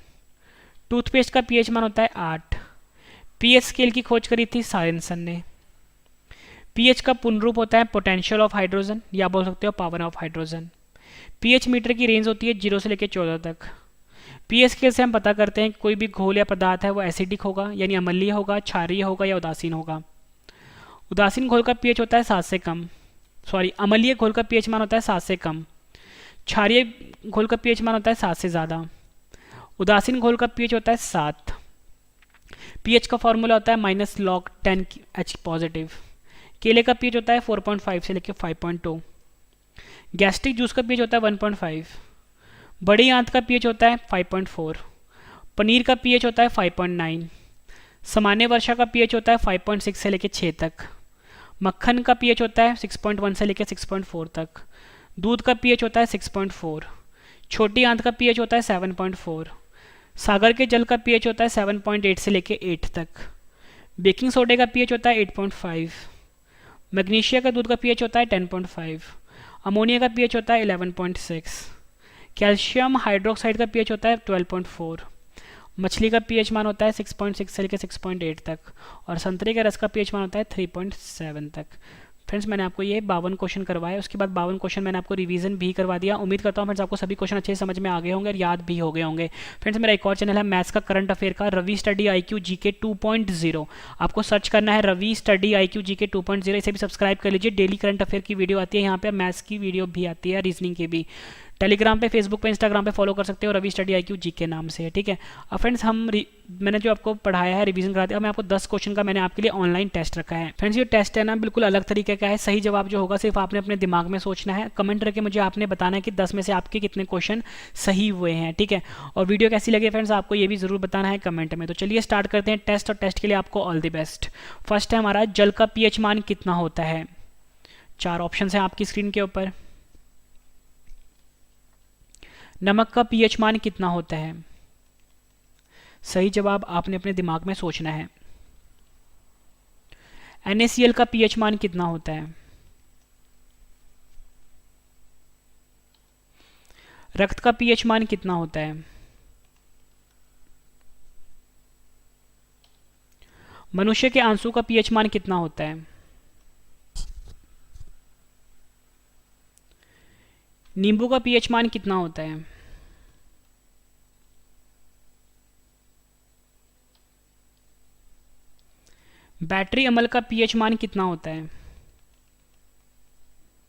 टूथपेस्ट का पीएच मान होता है 8। पीएच स्केल की खोज करी थी सारेंसन ने। पीएच का पूर्ण रूप होता है पोटेंशियल ऑफ हाइड्रोजन या बोल सकते हो power of hydrogen. PH meter की रेंज होती है 0 से लेकर 14 तक। पीएच स्केल से हम पता करते हैं कि कोई भी घोल या पदार्थ है वो एसिडिक होगा यानी अम्लीय होगा, क्षारीय होगा या उदासीन होगा। उदासीन घोल का पीएच होता है 7 से कम, अम्लीय घोल का पीएच मान होता है 7 से कम, क्षारीय घोल का पीएच मान होता है 7 से ज़्यादा, उदासीन घोल का पीएच होता है 7। पीएच का फॉर्मूला होता है -log10H पॉजिटिव। केले का पीएच होता है 4.5 से लेकर 5.2। गैस्ट्रिक जूस का पीएच होता है 1.5। बड़ी आंत का पीएच होता है 5.4। पनीर का पीएच होता है 5.9। सामान्य वर्षा का पीएच होता है 5.6 से लेकर 6 तक। मक्खन का पीएच होता है 6.1 से लेकर 6.4 तक। दूध का पीएच होता है 6.4। छोटी आंत का पीएच होता है 7.4। सागर के जल का पीएच होता है 7.8 से लेकर 8 तक। बेकिंग सोडे का पीएच होता है 8.5। मैग्नीशिया का दूध का पीएच होता है 10.5। अमोनिया का पीएच होता है 11.6। कैल्शियम हाइड्रोक्साइड का पीएच होता है 12.4। मछली का पीएच मान होता है 6.6 से लेकर 6.8 तक, और संतरे के रस का पीएच मान होता है 3.7 तक। फ्रेंड्स मैंने आपको ये 52 क्वेश्चन करवाए, उसके बाद 52 क्वेश्चन मैंने आपको रिवीजन भी करवा दिया। उम्मीद करता हूँ फ्रेंड्स आपको सभी क्वेश्चन अच्छे से समझ में आ गए होंगे और याद भी हो गए होंगे। फ्रेंड्स मेरा एक और चैनल है मैथ्स का करंट अफेयर का, रवि स्टडी IQ GK 2.0। आपको सर्च करना है रवि स्टडी IQ GK 2.0, इसे भी सब्सक्राइब कर लीजिए। डेली करंट अफेयर की वीडियो आती है यहाँ पे, मैथ्स की वीडियो भी आती है, रीजनिंग की भी। टेलीग्राम पे, फेसबुक पे, इंस्टाग्राम पे फॉलो कर सकते हो, रवि स्टडी IQ GK नाम से है, ठीक है। अब फ्रेंड्स मैंने जो आपको पढ़ाया है, रिवीजन करा दिया, मैं आपको 10 क्वेश्चन का मैंने आपके लिए ऑनलाइन टेस्ट रखा है। फ्रेंड्स ये टेस्ट है ना बिल्कुल अलग तरीके का है, सही जवाब जो होगा सिर्फ आपने अपने दिमाग में सोचना है। कमेंट करके मुझे आपने बताना है कि 10 में से आपके कितने क्वेश्चन सही हुए हैं, ठीक है। और वीडियो कैसी लगी फ्रेंड्स आपको ये भी जरूर बताना है कमेंट में। तो चलिए स्टार्ट करते हैं टेस्ट, और टेस्ट के लिए आपको ऑल द बेस्ट। फर्स्ट है हमारा, जल का पीएच मान कितना होता है। 4 ऑप्शन है आपकी स्क्रीन के ऊपर। नमक का पीएच मान कितना होता है। सही जवाब आपने अपने दिमाग में सोचना है। NaCl का पीएच मान कितना होता है। रक्त का पीएच मान कितना होता है। मनुष्य के आंसू का पीएच मान कितना होता है। नींबू का पीएच मान कितना होता है। बैटरी अम्ल का पीएच मान कितना होता है।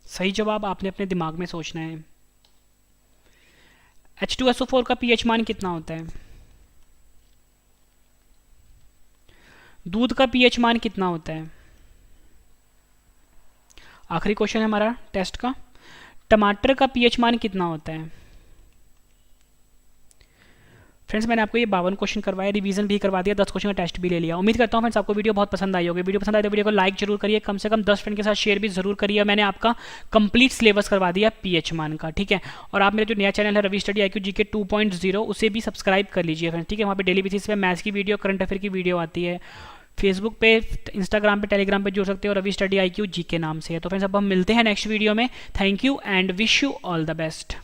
सही जवाब आपने अपने दिमाग में सोचना है। H2SO4 का पीएच मान कितना होता है। दूध का पीएच मान कितना होता है। आखिरी क्वेश्चन है हमारा टेस्ट का, टमाटर का पीएच मान कितना होता है। फ्रेंड्स मैंने आपको ये 52 क्वेश्चन करवाए, रिवीजन भी करवा दिया, 10 क्वेश्चन का टेस्ट भी ले लिया। उम्मीद करता हूँ फ्रेंड्स आपको वीडियो बहुत पसंद आई होगी। वीडियो पसंद आए तो वीडियो को लाइक जरूर करिए, कम से कम 10 फ्रेंड के साथ शेयर भी जरूर करिए। मैंने आपका कंप्लीट सिलेबस करवा दिया पीएच मान का, ठीक है। और आप मेरा जो नया चैनल है रवि स्टडी IQ GK 2.0 उसे भी सब्सक्राइब कर लीजिए फ्रेंड्स, ठीक है। वहाँ पे डेली बेसिस पे मैथ्स की वीडियो, करंट अफेयर की वीडियो आती है। फेसबुक पे, इंस्टाग्राम पे, टेलीग्राम पे जुड़ सकते हो, रवि स्टडी IQ GK नाम से है। तो फ्रेंड्स अब हम मिलते हैं नेक्स्ट वीडियो में। Thank you and wish you all the best.